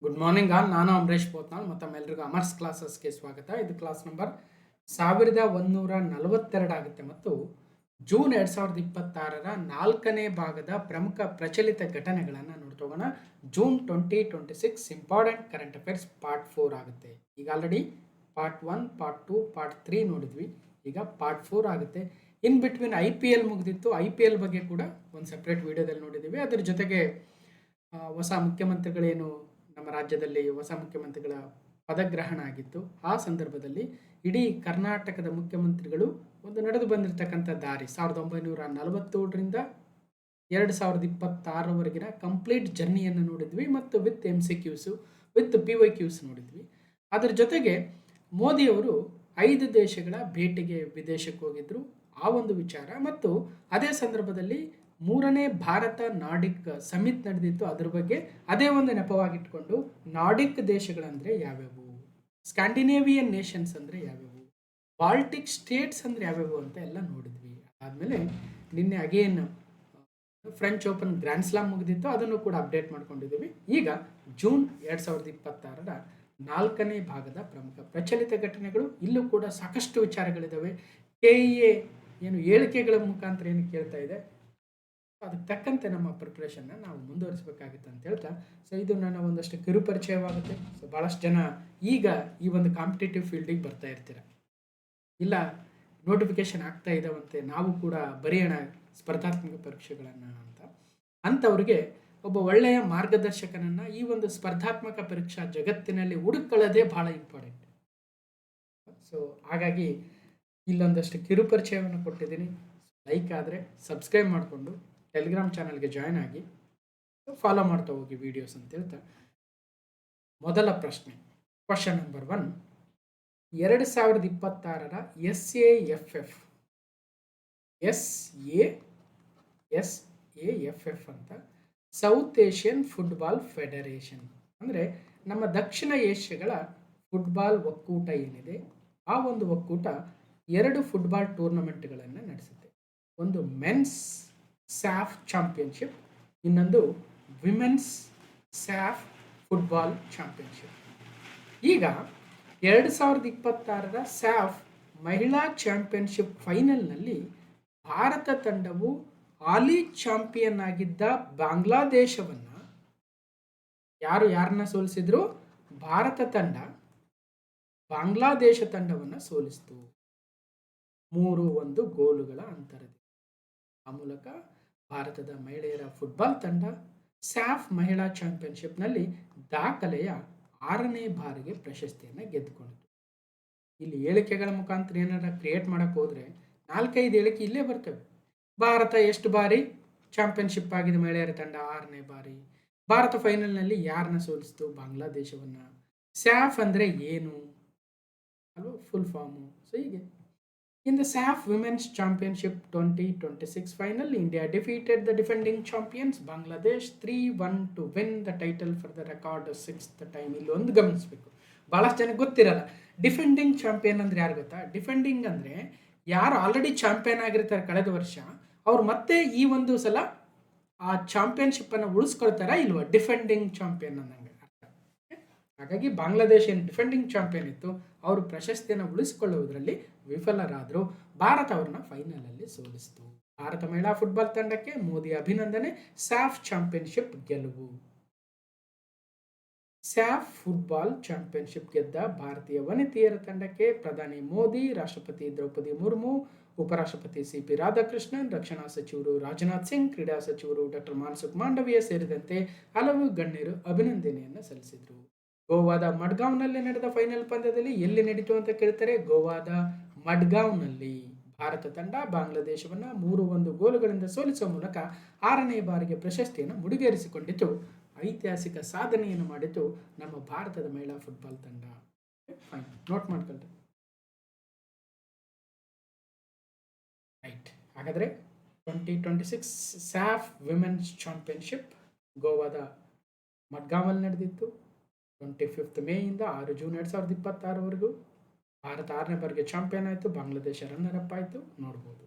Good morning all. ನಾನು ಅಮರೇಶ್ ಪೋತ್ನಾಳ್. ಮತ್ತೊಮ್ಮೆಲ್ಲರಿಗೂ ಅಮರ್ಸ್ ಕ್ಲಾಸಸ್ಗೆ ಸ್ವಾಗತ. ಇದು ಕ್ಲಾಸ್ ನಂಬರ್ 1142 ಆಗುತ್ತೆ ಮತ್ತು ಜೂನ್ 2026ರ 4ನೇ ಭಾಗದ ಪ್ರಮುಖ ಪ್ರಚಲಿತ ಘಟನೆಗಳನ್ನು ನೋಡ್ತೋಗೋಣ. June 2026 important current affairs part 4 ಆಗುತ್ತೆ. ಈಗ ಆಲ್ರೆಡಿ ಪಾರ್ಟ್ 1, ಪಾರ್ಟ್ 2, ಪಾರ್ಟ್ 3 ನೋಡಿದ್ವಿ. ಈಗ ಪಾರ್ಟ್ 4 ಆಗುತ್ತೆ. In between IPL ಮುಗಿದಿತ್ತು. IPL ಬಗ್ಗೆ ಕೂಡ ಒಂದು ಸಪ್ರೇಟ್ ವಿಡಿಯೋದಲ್ಲಿ ನೋಡಿದ್ದೀವಿ. ಅದರ ಜೊತೆಗೆ ಹೊಸ ಮುಖ್ಯಮಂತ್ರಿಗಳೇನು ನಮ್ಮ ರಾಜ್ಯದಲ್ಲಿ ಹೊಸ ಮುಖ್ಯಮಂತ್ರಿಗಳ ಪದಗ್ರಹಣ ಆಗಿತ್ತು. ಆ ಸಂದರ್ಭದಲ್ಲಿ ಇಡೀ ಕರ್ನಾಟಕದ ಮುಖ್ಯಮಂತ್ರಿಗಳು ಒಂದು ನಡೆದು ಬಂದಿರತಕ್ಕಂಥ ದಾರಿ 1947ರಿಂದ 2026ರವರೆಗಿನ ಕಂಪ್ಲೀಟ್ ಜರ್ನಿಯನ್ನು ನೋಡಿದ್ವಿ ಮತ್ತು ವಿತ್ MCQs ವಿತ್ PYQs ನೋಡಿದ್ವಿ. ಅದರ ಜೊತೆಗೆ ಮೋದಿಯವರು 5 ದೇಶಗಳ ಭೇಟಿಗೆ ವಿದೇಶಕ್ಕೆ ಹೋಗಿದ್ರು, ಆ ಒಂದು ವಿಚಾರ ಮತ್ತು ಅದೇ ಸಂದರ್ಭದಲ್ಲಿ 3ನೇ ಭಾರತ ನಾರ್ಡಿಕ್ ಸಮಿಟ್ ನಡೆದಿತ್ತು. ಅದ್ರ ಬಗ್ಗೆ ಅದೇ ಒಂದು ನೆಪವಾಗಿಟ್ಕೊಂಡು ನಾರ್ಡಿಕ್ ದೇಶಗಳಂದರೆ ಯಾವ್ಯಾವು, ಸ್ಕ್ಯಾಂಡಿನೇವಿಯನ್ ನೇಷನ್ಸ್ ಅಂದರೆ ಯಾವ್ಯಾವು, ಬಾಲ್ಟಿಕ್ ಸ್ಟೇಟ್ಸ್ ಅಂದರೆ ಯಾವ್ಯಾವು ಅಂತ ಎಲ್ಲ ನೋಡಿದ್ವಿ. ಆದಮೇಲೆ ನಿನ್ನೆ again French Open grand slam ಮುಗಿದಿತ್ತು, ಅದನ್ನು ಕೂಡ ಅಪ್ಡೇಟ್ ಮಾಡ್ಕೊಂಡಿದ್ದೀವಿ. ಈಗ ಜೂನ್ 2026ರ 4ನೇ ಭಾಗದ ಪ್ರಮುಖ ಪ್ರಚಲಿತ ಘಟನೆಗಳು. ಇಲ್ಲೂ ಕೂಡ ಸಾಕಷ್ಟು ವಿಚಾರಗಳಿದ್ದಾವೆ. KEA ಏನು ಹೇಳಿಕೆಗಳ ಮುಖಾಂತರ ಏನು ಕೇಳ್ತಾ ಇದೆ, ಅದಕ್ಕೆ ತಕ್ಕಂತೆ ನಮ್ಮ ಪ್ರಿಪ್ರೇಷನ್ನ ನಾವು ಮುಂದುವರಿಸಬೇಕಾಗುತ್ತೆ ಅಂತ ಹೇಳ್ತಾ, ಸೊ ಇದು ನನ್ನ ಒಂದಷ್ಟು ಕಿರುಪರಿಚಯವಾಗುತ್ತೆ. ಸೊ ಭಾಳಷ್ಟು ಜನ ಈಗ ಈ ಒಂದು ಕಾಂಪಿಟೇಟಿವ್ ಫೀಲ್ಡಿಗೆ ಬರ್ತಾ ಇರ್ತೀರ, ಇಲ್ಲ ನೋಟಿಫಿಕೇಶನ್ ಆಗ್ತಾ ಇದ್ದಾವಂತೆ, ನಾವು ಕೂಡ ಬರೆಯೋಣ ಸ್ಪರ್ಧಾತ್ಮಕ ಪರೀಕ್ಷೆಗಳನ್ನು ಅಂಥವ್ರಿಗೆ ಒಬ್ಬ ಒಳ್ಳೆಯ ಮಾರ್ಗದರ್ಶಕನನ್ನು ಈ ಒಂದು ಸ್ಪರ್ಧಾತ್ಮಕ ಪರೀಕ್ಷಾ ಜಗತ್ತಿನಲ್ಲಿ ಹುಡುಕೊಳ್ಳೋದೇ ಭಾಳ ಇಂಪಾರ್ಟೆಂಟ್. ಸೊ ಹಾಗಾಗಿ ಇಲ್ಲೊಂದಷ್ಟು ಕಿರುಪರಿಚಯವನ್ನು ಕೊಟ್ಟಿದ್ದೀನಿ. ಲೈಕ್ ಆದರೆ ಸಬ್ಸ್ಕ್ರೈಬ್ ಮಾಡಿಕೊಂಡು ಟೆಲಿಗ್ರಾಮ್ ಚಾನಲ್ಗೆ ಜಾಯ್ನ್ ಆಗಿ ಫಾಲೋ ಮಾಡ್ತಾ ಹೋಗಿ ವಿಡಿಯೋಸ್ ಅಂತ ಹೇಳ್ತಾ, ಮೊದಲ ಪ್ರಶ್ನೆ, ಕ್ವಶನ್ ನಂಬರ್ 1, 2026ರ SAFF ಅಂತ ಸೌತ್ ಏಷ್ಯನ್ ಫುಟ್ಬಾಲ್ ಫೆಡರೇಷನ್ ಅಂದರೆ ನಮ್ಮ ದಕ್ಷಿಣ ಏಷ್ಯಾಗಳ ಫುಟ್ಬಾಲ್ ಒಕ್ಕೂಟ ಏನಿದೆ, ಆ ಒಂದು ಒಕ್ಕೂಟ 2 ಫುಟ್ಬಾಲ್ ಟೂರ್ನಮೆಂಟ್ಗಳನ್ನು ನಡೆಸುತ್ತೆ. ಒಂದು ಮೆನ್ಸ್ ಸ್ಯಾಫ್ ಚಾಂಪಿಯನ್ಶಿಪ್, ಇನ್ನೊಂದು ವಿಮೆನ್ಸ್ ಸ್ಯಾಫ್ ಫುಟ್ಬಾಲ್ ಚಾಂಪಿಯನ್ಶಿಪ್. ಈಗ 2026ರ ಸ್ಯಾಫ್ ಮಹಿಳಾ ಚಾಂಪಿಯನ್ಶಿಪ್ ಫೈನಲ್ನಲ್ಲಿ ಭಾರತ ತಂಡವು ಹಾಲಿ ಚಾಂಪಿಯನ್ ಆಗಿದ್ದ ಬಾಂಗ್ಲಾದೇಶವನ್ನು ಯಾರನ್ನ ಸೋಲಿಸಿದ್ರು? ಭಾರತ ತಂಡ ಬಾಂಗ್ಲಾದೇಶ ತಂಡವನ್ನು ಸೋಲಿಸಿತು 3-1 ಗೋಲುಗಳ ಅಂತರದಿಂದ. ಆ ಮೂಲಕ ಭಾರತದ ಮಹಿಳೆಯರ ಫುಟ್ಬಾಲ್ ತಂಡ ಸ್ಯಾಫ್ ಮಹಿಳಾ ಚಾಂಪಿಯನ್ಶಿಪ್ನಲ್ಲಿ ದಾಖಲೆಯ 6ನೇ ಬಾರಿಗೆ ಪ್ರಶಸ್ತಿಯನ್ನು ಗೆದ್ದುಕೊಂಡಿತು. ಇಲ್ಲಿ ಹೇಳಿಕೆಗಳ ಮುಖಾಂತರ ಏನಾರ ಕ್ರಿಯೇಟ್ ಮಾಡೋಕ್ಕೆ ಹೋದರೆ 4-5 ಹೇಳಿಕೆ ಇಲ್ಲೇ ಬರ್ತವೆ. ಭಾರತ ಎಷ್ಟು ಬಾರಿ ಚಾಂಪಿಯನ್ಶಿಪ್ ಆಗಿದೆ ಮಹಿಳೆಯರ ತಂಡ? 6ನೇ ಬಾರಿ. ಭಾರತ ಫೈನಲ್ನಲ್ಲಿ ಯಾರನ್ನ ಸೋಲಿಸ್ತು? ಬಾಂಗ್ಲಾದೇಶವನ್ನು. ಸ್ಯಾಫ್ ಅಂದರೆ ಏನು ಅಲ್ವಾ, ಫುಲ್ ಫಾರ್ಮು. ಸೊ ಹೀಗೆ In the SAF Women's Championship 2026 final, India defeated the defending champions Bangladesh 3-1 to win the title for the record 6th time. ಇಲ್ಲಿ ಒಂದು ಗಮನಿಸಬೇಕು, ಭಾಳಷ್ಟು ಜನಕ್ಕೆ ಗೊತ್ತಿರಲ್ಲ ಡಿಫೆಂಡಿಂಗ್ ಚಾಂಪಿಯನ್ ಅಂದರೆ ಯಾರು ಗೊತ್ತಾ? ಡಿಫೆಂಡಿಂಗ್ ಅಂದರೆ ಯಾರು ಆಲ್ರೆಡಿ ಚಾಂಪಿಯನ್ ಆಗಿರ್ತಾರೆ ಕಳೆದ ವರ್ಷ, ಅವ್ರು ಮತ್ತೆ ಈ ಒಂದು ಸಲ ಆ ಚಾಂಪಿಯನ್ಶಿಪ್ಪನ್ನು ಉಳಿಸ್ಕೊಳ್ತಾರಾ ಇಲ್ವಾ, ಡಿಫೆಂಡಿಂಗ್ ಚಾಂಪಿಯನ್ ಅನ್ನಂಗೆ. ಹಾಗಾಗಿ ಬಾಂಗ್ಲಾದೇಶ ಏನು ಡಿಫೆಂಡಿಂಗ್ ಚಾಂಪಿಯನ್ ಇತ್ತು, ಅವರು ಪ್ರಶಸ್ತಿಯನ್ನು ಉಳಿಸಿಕೊಳ್ಳುವುದರಲ್ಲಿ ವಿಫಲರಾದರು. ಭಾರತ ಅವ್ರನ್ನ ಫೈನಲಲ್ಲಿ ಸೋಲಿಸಿತು. ಭಾರತ ಮಹಿಳಾ ಫುಟ್ಬಾಲ್ ತಂಡಕ್ಕೆ ಮೋದಿ ಅಭಿನಂದನೆ, ಸ್ಯಾಫ್ ಚಾಂಪಿಯನ್ಶಿಪ್ ಗೆಲುವು. ಸ್ಯಾಫ್ ಫುಟ್ಬಾಲ್ ಚಾಂಪಿಯನ್ಶಿಪ್ ಗೆದ್ದ ಭಾರತೀಯ ವನಿತೆಯರ ತಂಡಕ್ಕೆ ಪ್ರಧಾನಿ ಮೋದಿ, ರಾಷ್ಟ್ರಪತಿ ದ್ರೌಪದಿ ಮುರ್ಮು, ಉಪರಾಷ್ಟ್ರಪತಿ CP ರಾಧಾಕೃಷ್ಣನ್, ರಕ್ಷಣಾ ಸಚಿವರು ರಾಜನಾಥ್ ಸಿಂಗ್, ಕ್ರೀಡಾ ಸಚಿವರು ಡಾಕ್ಟರ್ ಮನ್ಸುಖ್ ಮಾಂಡವೀಯ ಸೇರಿದಂತೆ ಹಲವು ಗಣ್ಯರು ಅಭಿನಂದನೆಯನ್ನು ಸಲ್ಲಿಸಿದರು. ಗೋವಾದ ಮಡ್ಗಾವ್ನಲ್ಲಿ ನಡೆದ ಫೈನಲ್ ಪಂದ್ಯದಲ್ಲಿ ಎಲ್ಲಿ ನಡೀತು ಅಂತ ಕೇಳ್ತಾರೆ? ಗೋವಾದ ಮಡ್ಗಾವ್ನಲ್ಲಿ ಭಾರತ ತಂಡ ಬಾಂಗ್ಲಾದೇಶವನ್ನು 3-1 ಗೋಲುಗಳಿಂದ ಸೋಲಿಸುವ ಮೂಲಕ 6ನೇ ಬಾರಿಗೆ ಪ್ರಶಸ್ತಿಯನ್ನು ಮುಡಿಗೇರಿಸಿಕೊಂಡಿತು. ಐತಿಹಾಸಿಕ ಸಾಧನೆಯನ್ನು ಮಾಡಿತು ನಮ್ಮ ಭಾರತದ ಮಹಿಳಾ ಫುಟ್ಬಾಲ್ ತಂಡ. ಫೈನ್, ನೋಟ್ ಮಾಡ್ಕೊಳ್ರಿ. ರೈಟ್, ಹಾಗಾದರೆ 2026 ಸ್ಯಾಫ್ ವಿಮೆನ್ಸ್ ಚಾಂಪಿಯನ್ಶಿಪ್ ಗೋವಾದ ಮಡ್ಗಾವಲ್ಲಿ ನಡೆದಿತ್ತು. 25th ಮೇಯಿಂದ 6 ಜೂನ್ 2026ವರೆಗೂ ಭಾರತ 6ನೇ ಬಾರಿಗೆ ಚಾಂಪಿಯನ್ ಆಯಿತು, ಬಾಂಗ್ಲಾದೇಶ ರನ್ನರ್ ಅಪ್ ಆಯಿತು, ನೋಡ್ಬೋದು.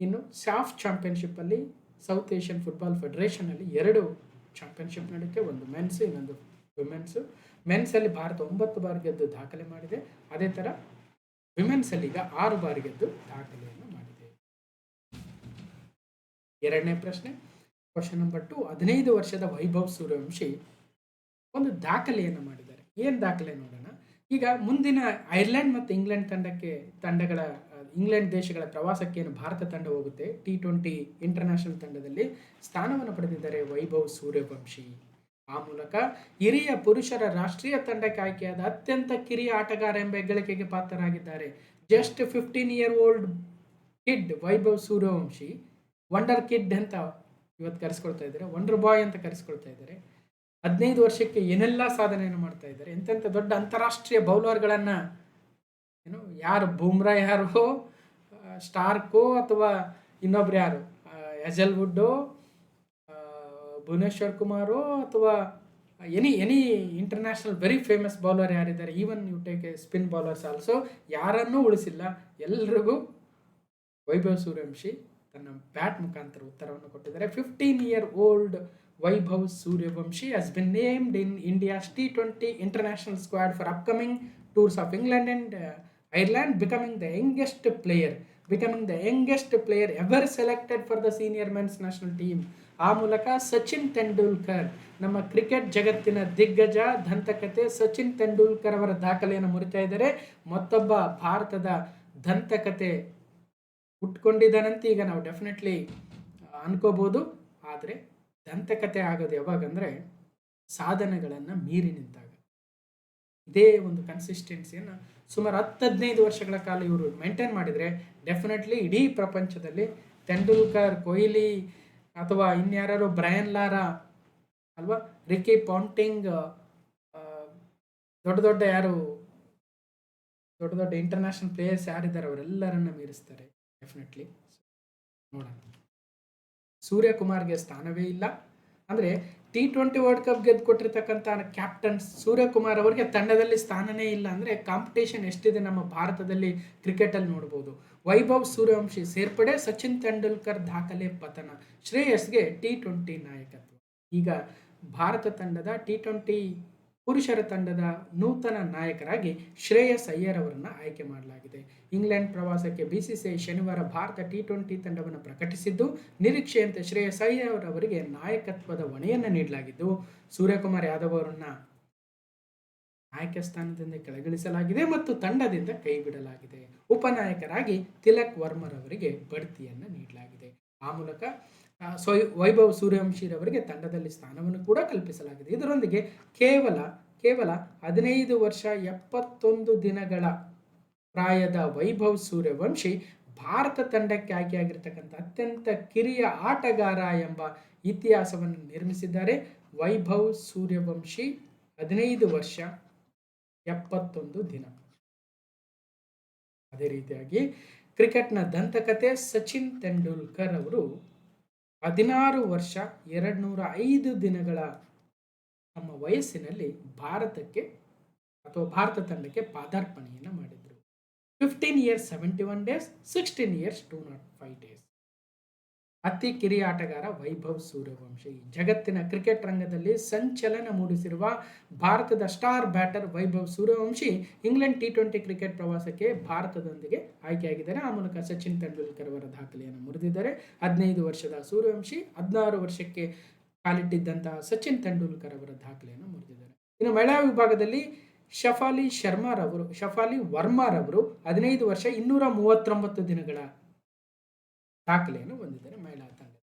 ಇನ್ನು ಸ್ಯಾಫ್ ಚಾಂಪಿಯನ್ಶಿಪ್ಪಲ್ಲಿ ಸೌತ್ ಏಷ್ಯನ್ ಫುಟ್ಬಾಲ್ ಫೆಡರೇಷನಲ್ಲಿ 2 ಚಾಂಪಿಯನ್ಶಿಪ್ ನಡೆಯುತ್ತೆ, ಒಂದು ಮೆನ್ಸ್ ಇನ್ನೊಂದು ವಿಮೆನ್ಸು. ಮೆನ್ಸಲ್ಲಿ ಭಾರತ 9 ಬಾರಿ ಗೆದ್ದು ದಾಖಲೆ ಮಾಡಿದೆ. ಅದೇ ಥರ ವಿಮೆನ್ಸಲ್ಲಿ ಈಗ 6 ಬಾರಿ ಗೆದ್ದು ದಾಖಲೆಯನ್ನು ಮಾಡಿದೆ. ಎರಡನೇ ಪ್ರಶ್ನೆ, ಕ್ವಶನ್ ನಂಬರ್ 2. 15 ವರ್ಷದ ವೈಭವ್ ಸೂರ್ಯವಂಶಿ ಒಂದು ದಾಖಲೆಯನ್ನು ಮಾಡಿದ್ದಾರೆ. ಏನು ದಾಖಲೆ ನೋಡೋಣ. ಈಗ ಮುಂದಿನ ಐರ್ಲೆಂಡ್ ಮತ್ತು ಇಂಗ್ಲೆಂಡ್ ದೇಶಗಳ ಪ್ರವಾಸಕ್ಕೆ ಏನು ಭಾರತ ತಂಡ ಹೋಗುತ್ತೆ, T20 ಇಂಟರ್ನ್ಯಾಷನಲ್ ತಂಡದಲ್ಲಿ ಸ್ಥಾನವನ್ನು ಪಡೆದಿದ್ದಾರೆ ವೈಭವ್ ಸೂರ್ಯವಂಶಿ. ಆ ಮೂಲಕ ಹಿರಿಯ ಪುರುಷರ ರಾಷ್ಟ್ರೀಯ ತಂಡಕ್ಕೆ ಆಯ್ಕೆಯಾದ ಅತ್ಯಂತ ಕಿರಿಯ ಆಟಗಾರ ಎಂಬ ಹೆಗ್ಗಳಿಕೆಗೆ ಪಾತ್ರರಾಗಿದ್ದಾರೆ. Just 15 year old kid Vaibhav Suryavanshi wonder kid ಅಂತ ಇವತ್ತು ಕರೆಸ್ಕೊಳ್ತಾ ಇದ್ದಾರೆ, ವಂಡರ್ ಬಾಯ್ ಅಂತ ಕರೆಸ್ಕೊಳ್ತಾ ಇದ್ದಾರೆ. 15 ವರ್ಷಕ್ಕೆ ಏನೆಲ್ಲ ಸಾಧನೆಯನ್ನು ಮಾಡ್ತಾ ಇದ್ದಾರೆ. ಎಂತೆಂಥ ದೊಡ್ಡ ಅಂತಾರಾಷ್ಟ್ರೀಯ ಬೌಲರ್ಗಳನ್ನು ಯಾರು ಬೂಮ್ರಾ ಯಾರೋ, ಸ್ಟಾರ್ಕೋ ಅಥವಾ ಇನ್ನೊಬ್ರು ಯಾರು ಹೆಜಲ್ವುಡ್ಡೋ, ಭುವನೇಶ್ವರ್ ಕುಮಾರೋ ಅಥವಾ any international very famous bowler ಯಾರಿದ್ದಾರೆ, even you take a spin bowlers also, ಯಾರನ್ನೂ ಉಳಿಸಿಲ್ಲ. ಎಲ್ರಿಗೂ ವೈಭವ್ ಸೂರ್ಯವಂಶಿ ತನ್ನ ಬ್ಯಾಟ್ ಮುಖಾಂತರ ಉತ್ತರವನ್ನು ಕೊಟ್ಟಿದ್ದಾರೆ. 15 year old Vaibhav Suryavanshi has been named in India's T20 international squad for upcoming tours of England and Ireland, becoming the youngest player ever selected for the senior men's national team. ಆ ಮೂಲಕ ಸಚಿನ್ ತೆಂಡೂಲ್ಕರ್, ನಮ್ಮ ಕ್ರಿಕೆಟ್ ಜಗತ್ತಿನ ದಿಗ್ಗಜ ದಂತಕತೆ ಸಚಿನ್ ತೆಂಡೂಲ್ಕರ್ ಅವರ ದಾಖಲೆಯನ್ನು ಮುರಿತಾ ಇದ್ದಾರೆ. ಮತ್ತೊಬ್ಬ ಭಾರತದ ದಂತಕತೆ ಹುಟ್ಕೊಂಡಿದ್ದಾನಂತ ಈಗ ನಾವು ಡೆಫಿನೆಟ್ಲಿ ಅನ್ಕೋಬೋದು. ಆದರೆ ದಂತಕತೆ ಆಗೋದು ಯಾವಾಗಂದರೆ ಸಾಧನೆಗಳನ್ನು ಮೀರಿ ನಿಂತಾಗ. ಇದೇ ಒಂದು ಕನ್ಸಿಸ್ಟೆನ್ಸಿಯನ್ನು ಸುಮಾರು 10-15 ವರ್ಷಗಳ ಕಾಲ ಇವರು ಮೇಂಟೈನ್ ಮಾಡಿದರೆ ಡೆಫಿನೆಟ್ಲಿ ಇಡೀ ಪ್ರಪಂಚದಲ್ಲಿ ತೆಂಡೂಲ್ಕರ್, ಕೊಹ್ಲಿ ಅಥವಾ ಇನ್ಯಾರು ಬ್ರಯನ್ ಲಾರಾ ಅಲ್ವಾ, ರಿಕಿ ಪಾಂಟಿಂಗ್, ದೊಡ್ಡ ದೊಡ್ಡ ಇಂಟರ್ನ್ಯಾಷನಲ್ ಪ್ಲೇಯರ್ಸ್ ಯಾರಿದ್ದಾರೆ ಅವರೆಲ್ಲರನ್ನ ಮೀರಿಸ್ತಾರೆ ಡೆಫಿನೆಟ್ಲಿ. ನೋಡೋಣ. ಸೂರ್ಯಕುಮಾರ್ಗೆ ಸ್ಥಾನವೇ ಇಲ್ಲ ಅಂದರೆ T20 ವರ್ಲ್ಡ್ ಕಪ್ ಗೆದ್ದು ಕೊಟ್ಟಿರ್ತಕ್ಕಂಥ ಕ್ಯಾಪ್ಟನ್ ಸೂರ್ಯಕುಮಾರ್ ಅವರಿಗೆ ತಂಡದಲ್ಲಿ ಸ್ಥಾನನೇ ಇಲ್ಲ ಅಂದರೆ ಕಾಂಪಿಟೇಷನ್ ಎಷ್ಟಿದೆ ನಮ್ಮ ಭಾರತದಲ್ಲಿ ಕ್ರಿಕೆಟಲ್ಲಿ ನೋಡ್ಬೋದು. ವೈಭವ್ ಸೂರ್ಯವಂಶಿ ಸೇರ್ಪಡೆ, ಸಚಿನ್ ತೆಂಡೂಲ್ಕರ್ ದಾಖಲೆ ಪತನ, ಶ್ರೇಯಸ್ಗೆ T20 ನಾಯಕತ್ವ. ಈಗ ಭಾರತ ತಂಡದ T20 ಪುರುಷರ ತಂಡದ ನೂತನ ನಾಯಕರಾಗಿ ಶ್ರೇಯಸ್ ಅಯ್ಯರ್ ಅವರನ್ನು ಆಯ್ಕೆ ಮಾಡಲಾಗಿದೆ. ಇಂಗ್ಲೆಂಡ್ ಪ್ರವಾಸಕ್ಕೆ BCCI ಶನಿವಾರ ಭಾರತ T20 ತಂಡವನ್ನು ಪ್ರಕಟಿಸಿದ್ದು, ನಿರೀಕ್ಷೆಯಂತೆ ಶ್ರೇಯಸ್ ಅಯ್ಯರ್ ಅವರಿಗೆ ನಾಯಕತ್ವದ ಹೊಣೆಯನ್ನು ನೀಡಲಾಗಿದ್ದು, ಸೂರ್ಯಕುಮಾರ್ ಯಾದವ್ ಅವರನ್ನು ನಾಯಕ ಸ್ಥಾನದಿಂದ ಕೆಳಗಿಳಿಸಲಾಗಿದೆ ಮತ್ತು ತಂಡದಿಂದ ಕೈಬಿಡಲಾಗಿದೆ. ಉಪನಾಯಕರಾಗಿ ತಿಲಕ್ ವರ್ಮರ್ ಅವರಿಗೆ ಬಡ್ತಿಯನ್ನು ನೀಡಲಾಗಿದೆ. ಆ ಮೂಲಕ ವೈಭವ್ ಸೂರ್ಯವಂಶಿರವರಿಗೆ ತಂಡದಲ್ಲಿ ಸ್ಥಾನವನ್ನು ಕೂಡ ಕಲ್ಪಿಸಲಾಗಿದೆ. ಇದರೊಂದಿಗೆ ಕೇವಲ 15 ವರ್ಷ 71 ದಿನಗಳ ಪ್ರಾಯದ ವೈಭವ್ ಸೂರ್ಯವಂಶಿ ಭಾರತ ತಂಡಕ್ಕೆ ಆಯ್ಕೆಯಾಗಿರ್ತಕ್ಕಂಥ ಅತ್ಯಂತ ಕಿರಿಯ ಆಟಗಾರ ಎಂಬ ಇತಿಹಾಸವನ್ನು ನಿರ್ಮಿಸಿದ್ದಾರೆ. ವೈಭವ್ ಸೂರ್ಯವಂಶಿ 15 ವರ್ಷ 71 ದಿನ. ಅದೇ ರೀತಿಯಾಗಿ ಕ್ರಿಕೆಟ್ನ ದಂತಕತೆ ಸಚಿನ್ ತೆಂಡೂಲ್ಕರ್ ಅವರು 16 ವರ್ಷ 205 ದಿನಗಳ ತಮ್ಮ ವಯಸ್ಸಿನಲ್ಲಿ ಭಾರತ ತಂಡಕ್ಕೆ ಪಾದಾರ್ಪಣೆಯನ್ನು ಮಾಡಿದರು. 15 years 71 days, 16 years 205 days. ಅತಿ ಕಿರಿಯ ಆಟಗಾರ ವೈಭವ್ ಸೂರ್ಯವಂಶಿ. ಜಗತ್ತಿನ ಕ್ರಿಕೆಟ್ ರಂಗದಲ್ಲಿ ಸಂಚಲನ ಮೂಡಿಸಿರುವ ಭಾರತದ star batter Vaibhav Suryavanshi England T20 cricket ಪ್ರವಾಸಕ್ಕೆ ಭಾರತದೊಂದಿಗೆ ಆಯ್ಕೆಯಾಗಿದ್ದಾರೆ. ಆ ಮೂಲಕ ಸಚಿನ್ ತೆಂಡೂಲ್ಕರ್ ಅವರ ದಾಖಲೆಯನ್ನು ಮುರಿದಿದ್ದಾರೆ. 15 ವರ್ಷದ ಸೂರ್ಯವಂಶಿ 16 ವರ್ಷಕ್ಕೆ ಕಾಲಿಟ್ಟಿದ್ದಂತಹ ಸಚಿನ್ ತೆಂಡೂಲ್ಕರ್ ಅವರ ದಾಖಲೆಯನ್ನು ಮುರಿದಿದ್ದಾರೆ. ಇನ್ನು ಮಹಿಳಾ ವಿಭಾಗದಲ್ಲಿ ಶಫಾಲಿ ವರ್ಮಾರವರು 15 ವರ್ಷ 239 ದಿನಗಳ ದಾಖಲೆಯನ್ನು ಹೊಂದಿದ್ದಾರೆ ಮಹಿಳಾ ತಂಡ.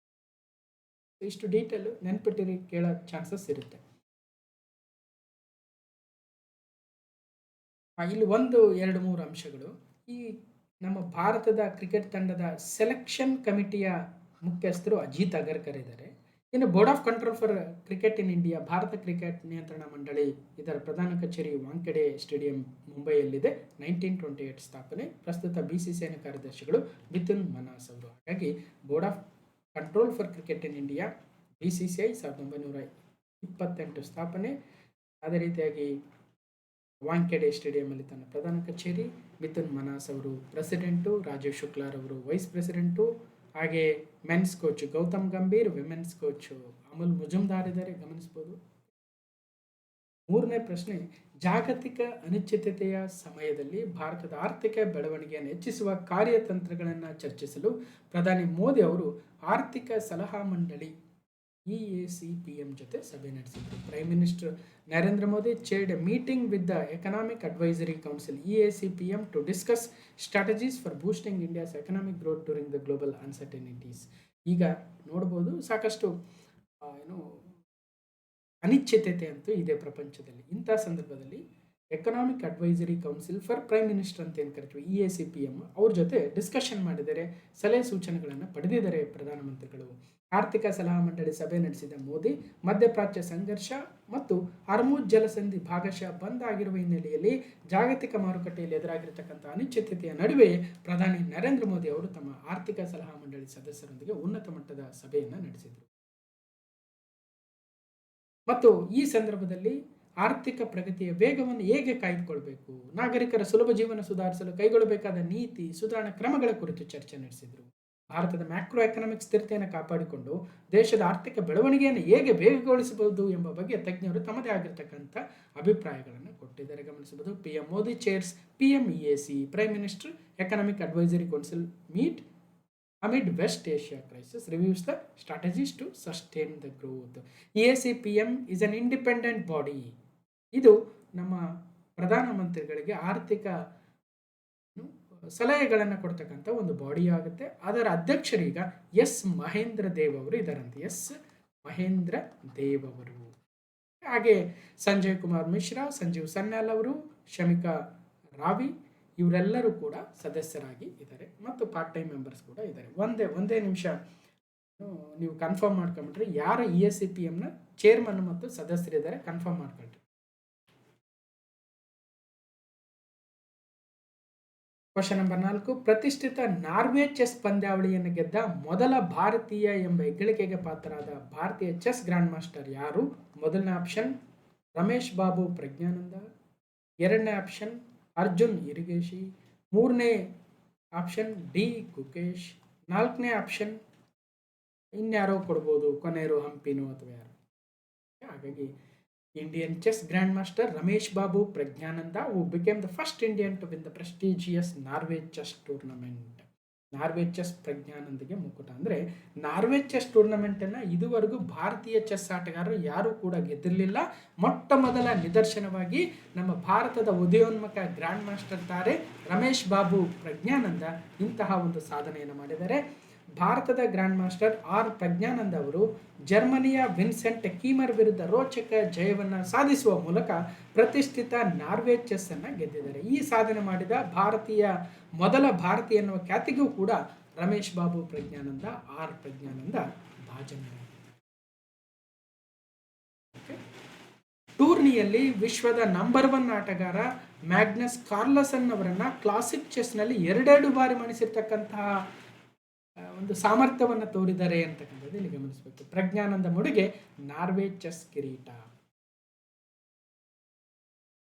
ಇಷ್ಟು ಡೀಟೇಲ್ ನೆನ್ಪಿಟ್ಟಿರಿ, ಕೇಳೋ ಚಾನ್ಸಸ್ ಇರುತ್ತೆ. ಇಲ್ಲಿ 1-2-3 ಅಂಶಗಳು. ಈ ನಮ್ಮ ಭಾರತದ ಕ್ರಿಕೆಟ್ ತಂಡದ ಸೆಲೆಕ್ಷನ್ ಕಮಿಟಿಯ ಮುಖ್ಯಸ್ಥರು ಅಜಿತ್ ಅಗರ್ಕರ್ ಇದ್ದಾರೆ. ಇನ್ನು board of control for cricket in India, Bharat cricket ನಿಯಂತ್ರಣ ಮಂಡಳಿ, ಇದರ ಪ್ರಧಾನ ಕಚೇರಿ ವಾಂಖೆಡೆ ಸ್ಟೇಡಿಯಂ ಮುಂಬೈಯಲ್ಲಿದೆ. 1928 ಸ್ಥಾಪನೆ. ಪ್ರಸ್ತುತ BCCI ಕಾರ್ಯದರ್ಶಿಗಳು ಮಿಥುನ್ ಮನಾಸ್ ಅವರು. ಹಾಗಾಗಿ board of control for cricket in India BCCI 1928 ಸ್ಥಾಪನೆ. ಅದೇ ರೀತಿಯಾಗಿ ವಾಂಖೆಡೆ ಸ್ಟೇಡಿಯಂಲ್ಲಿ ತನ್ನ ಪ್ರಧಾನ ಕಚೇರಿ. ಮಿಥುನ್ ಮನಾಸ್ ಅವರು ಪ್ರೆಸಿಡೆಂಟು, ರಾಜೀವ್ ಶುಕ್ಲಾರ್ ಅವರು ವೈಸ್ ಪ್ರೆಸಿಡೆಂಟು. ಹಾಗೆ men's coach Gautam Gambhir, women's coach Amul Majumdar ಇದ್ದಾರೆ, ಗಮನಿಸ್ಬೋದು. ಮೂರನೇ ಪ್ರಶ್ನೆ, ಜಾಗತಿಕ ಅನಿಶ್ಚಿತತೆಯ ಸಮಯದಲ್ಲಿ ಭಾರತದ ಆರ್ಥಿಕ ಬೆಳವಣಿಗೆಯನ್ನು ಹೆಚ್ಚಿಸುವ ಕಾರ್ಯತಂತ್ರಗಳನ್ನು ಚರ್ಚಿಸಲು ಪ್ರಧಾನಿ ಮೋದಿ ಅವರು ಆರ್ಥಿಕ ಸಲಹಾ ಮಂಡಳಿ EACPM ಜೊತೆ ಸಭೆ ನಡೆಸಿದರು. Prime minister Narendra Modi chaired a meeting with the economic advisory council EACPM to discuss strategies for boosting India's economic growth during the global uncertainties. ಈಗ ನೋಡ್ಬೋದು ಸಾಕಷ್ಟು ಏನು ಅನಿಶ್ಚಿತತೆ ಅಂತೂ ಇದೆ ಪ್ರಪಂಚದಲ್ಲಿ. ಇಂಥ ಸಂದರ್ಭದಲ್ಲಿ economic advisory council for prime minister ಅಂತ ಏನು ಕರಿತೀವಿ EACPM ಅವ್ರ ಜೊತೆ ಡಿಸ್ಕಷನ್ ಮಾಡಿದರೆ, ಸಲಹೆ ಸೂಚನೆಗಳನ್ನು ಪಡೆದಿದ್ದಾರೆ ಪ್ರಧಾನಮಂತ್ರಿಗಳು. ಆರ್ಥಿಕ ಸಲಹಾ ಮಂಡಳಿ ಸಭೆ ನಡೆಸಿದ ಮೋದಿ ಮಧ್ಯಪ್ರಾಚ್ಯ ಸಂಘರ್ಷ ಮತ್ತು ಹರ್ಮುಜ್ ಜಲಸಂಧಿ ಭಾಗಶಃ ಬಂದ್ ಆಗಿರುವ ಹಿನ್ನೆಲೆಯಲ್ಲಿ ಜಾಗತಿಕ ಮಾರುಕಟ್ಟೆಯಲ್ಲಿ ಎದುರಾಗಿರತಕ್ಕಂಥ ಅನಿಶ್ಚಿತತೆಯ ನಡುವೆ ಪ್ರಧಾನಿ ನರೇಂದ್ರ ಮೋದಿ ಅವರು ತಮ್ಮ ಆರ್ಥಿಕ ಸಲಹಾ ಮಂಡಳಿ ಸದಸ್ಯರೊಂದಿಗೆ ಉನ್ನತ ಮಟ್ಟದ ಸಭೆಯನ್ನು ನಡೆಸಿದರು. ಮತ್ತು ಈ ಸಂದರ್ಭದಲ್ಲಿ ಆರ್ಥಿಕ ಪ್ರಗತಿಯ ವೇಗವನ್ನು ಹೇಗೆ ಕಾಯ್ದುಕೊಳ್ಬೇಕು, ನಾಗರಿಕರ ಸುಲಭ ಜೀವನ ಸುಧಾರಿಸಲು ಕೈಗೊಳ್ಳಬೇಕಾದ ನೀತಿ ಸುಧಾರಣಾ ಕ್ರಮಗಳ ಕುರಿತು ಚರ್ಚೆ ನಡೆಸಿದರು. ಭಾರತದ ಮ್ಯಾಕ್ರೋ ಎಕನಾಮಿಕ್ ಸ್ಥಿರತೆಯನ್ನು ಕಾಪಾಡಿಕೊಂಡು ದೇಶದ ಆರ್ಥಿಕ ಬೆಳವಣಿಗೆಯನ್ನು ಹೇಗೆ ವೇಗಗೊಳಿಸಬಹುದು ಎಂಬ ಬಗ್ಗೆ ತಜ್ಞರು ತಮ್ಮದೇ ಆಗಿರತಕ್ಕಂಥ ಅಭಿಪ್ರಾಯಗಳನ್ನು ಕೊಟ್ಟಿದ್ದಾರೆ. ಗಮನಿಸಬಹುದು. PM Modi chairs PMEAC prime minister economic advisory council meet amid West Asia crisis, reviews the strategies to sustain the growth. EACPM is an independent body. ಇದು ನಮ್ಮ ಪ್ರಧಾನಮಂತ್ರಿಗಳಿಗೆ ಆರ್ಥಿಕ ಸಲಹೆಗಳನ್ನು ಕೊಡ್ತಕ್ಕಂಥ ಒಂದು ಬಾಡಿ ಆಗುತ್ತೆ. ಅದರ ಅಧ್ಯಕ್ಷರೀಗ ಎಸ್ ಮಹೇಂದ್ರ ದೇವ್ ಅವರು ಇದ್ದಾರಂತೆ. ಎಸ್ ಮಹೇಂದ್ರ ದೇವ್ ಅವರು. ಹಾಗೆ ಸಂಜಯ್ ಕುಮಾರ್ ಮಿಶ್ರಾ, ಸಂಜೀವ್ ಸನ್ಯಾಲ್ ಅವರು, ಶಮಿಕಾ ರಾವಿ ಇವರೆಲ್ಲರೂ ಕೂಡ ಸದಸ್ಯರಾಗಿ ಇದ್ದಾರೆ ಮತ್ತು ಪಾರ್ಟ್ ಟೈಮ್ ಮೆಂಬರ್ಸ್ ಕೂಡ ಇದ್ದಾರೆ. ಒಂದೇ ನಿಮಿಷ ನೀವು ಕನ್ಫರ್ಮ್ ಮಾಡ್ಕೊಂಬಿಟ್ರೆ ಯಾರು EACPMನ ಚೇರ್ಮನ್ ಮತ್ತು ಸದಸ್ಯರಿದ್ದಾರೆ ಕನ್ಫರ್ಮ್ ಮಾಡ್ಕೊಳ್ರಿ. ಕ್ವಶನ್ ನಂಬರ್ 4, ಪ್ರತಿಷ್ಠಿತ ನಾರ್ವೆ ಚೆಸ್ ಪಂದ್ಯಾವಳಿಯನ್ನು ಗೆದ್ದ ಮೊದಲ ಭಾರತೀಯ ಎಂಬ ಹೆಗ್ಗಳಿಕೆಗೆ ಪಾತ್ರರಾದ ಭಾರತೀಯ ಚೆಸ್ ಗ್ರ್ಯಾಂಡ್ ಮಾಸ್ಟರ್ ಯಾರು? ಮೊದಲನೇ ಆಪ್ಷನ್ ರಮೇಶ್ ಬಾಬು ಪ್ರಜ್ಞಾನಂದ, ಎರಡನೇ ಆಪ್ಷನ್ ಅರ್ಜುನ್ ಇರಿಗೇಶಿ, ಮೂರನೇ ಆಪ್ಷನ್ D ಗುಕೇಶ್, ನಾಲ್ಕನೇ ಆಪ್ಷನ್ ಇನ್ಯಾರೋ ಕೊಡ್ಬೋದು, ಕೊನೆಯರು ಹಂಪಿನೋ ಅಥವಾ ಯಾರು. ಹಾಗಾಗಿ Indian chess grand master Ramesh Babu Praggnanandhaa who became the first Indian to win the prestigious Norway chess tournament. Norway chess ಪ್ರಜ್ಞಾನಂದಗೆ ಮುಕುಟ. ಅಂದರೆ ನಾರ್ವೆ ಚೆಸ್ ಟೂರ್ನಮೆಂಟನ್ನು ಇದುವರೆಗೂ ಭಾರತೀಯ ಚೆಸ್ ಆಟಗಾರರು ಯಾರೂ ಕೂಡ ಗೆದ್ದಿರಲಿಲ್ಲ. ಮೊಟ್ಟ ಮೊದಲ ನಿದರ್ಶನವಾಗಿ ನಮ್ಮ ಭಾರತದ ಉದಯೋನ್ಮುಖ ಗ್ರ್ಯಾಂಡ್ ಮಾಸ್ಟರ್ ತಾರೆ ರಮೇಶ್ ಬಾಬು ಪ್ರಜ್ಞಾನಂದ ಇಂತಹ ಒಂದು ಸಾಧನೆಯನ್ನು ಮಾಡಿದ್ದಾರೆ. ಭಾರತದ ಗ್ರ್ಯಾಂಡ್ ಮಾಸ್ಟರ್ ಪ್ರಜ್ಞಾನಂದ ಅವರು ಜರ್ಮನಿಯ ವಿನ್ಸೆಂಟ್ ಕೀಮರ್ ವಿರುದ್ಧ ರೋಚಕ ಜಯವನ್ನು ಸಾಧಿಸುವ ಮೂಲಕ ಪ್ರತಿಷ್ಠಿತ ನಾರ್ವೆ ಚೆಸ್ ಅನ್ನು ಗೆದ್ದಿದ್ದಾರೆ. ಈ ಸಾಧನೆ ಮಾಡಿದ ಮೊದಲ ಭಾರತೀಯ ಎನ್ನುವ ಖ್ಯಾತಿಗೂ ಕೂಡ ರಮೇಶ್ ಬಾಬು ಪ್ರಜ್ಞಾನಂದ ಪ್ರಜ್ಞಾನಂದ ಭಾಜನರಾಗಿದ್ದಾರೆ. ಟೂರ್ನಿಯಲ್ಲಿ ವಿಶ್ವದ ನಂಬರ್ 1 ಆಟಗಾರ ಮ್ಯಾಗ್ನಸ್ ಕಾರ್ಲ್ಸನ್ ಅವರನ್ನ ಕ್ಲಾಸಿಕ್ ಚೆಸ್ನಲ್ಲಿ 2 ಬಾರಿ ಮಣಿಸಿರ್ತಕ್ಕಂತಹ ಒಂದು ಸಾಮರ್ಥ್ಯವನ್ನು ತೋರಿದ್ದಾರೆ ಅಂತಕ್ಕಂಥದ್ದು ಇಲ್ಲಿ ಗಮನಿಸಬೇಕು. ಪ್ರಜ್ಞಾನಂದ ಮುಡಿಗೆ ನಾರ್ವೆ ಚೆಸ್ ಕಿರೀಟ.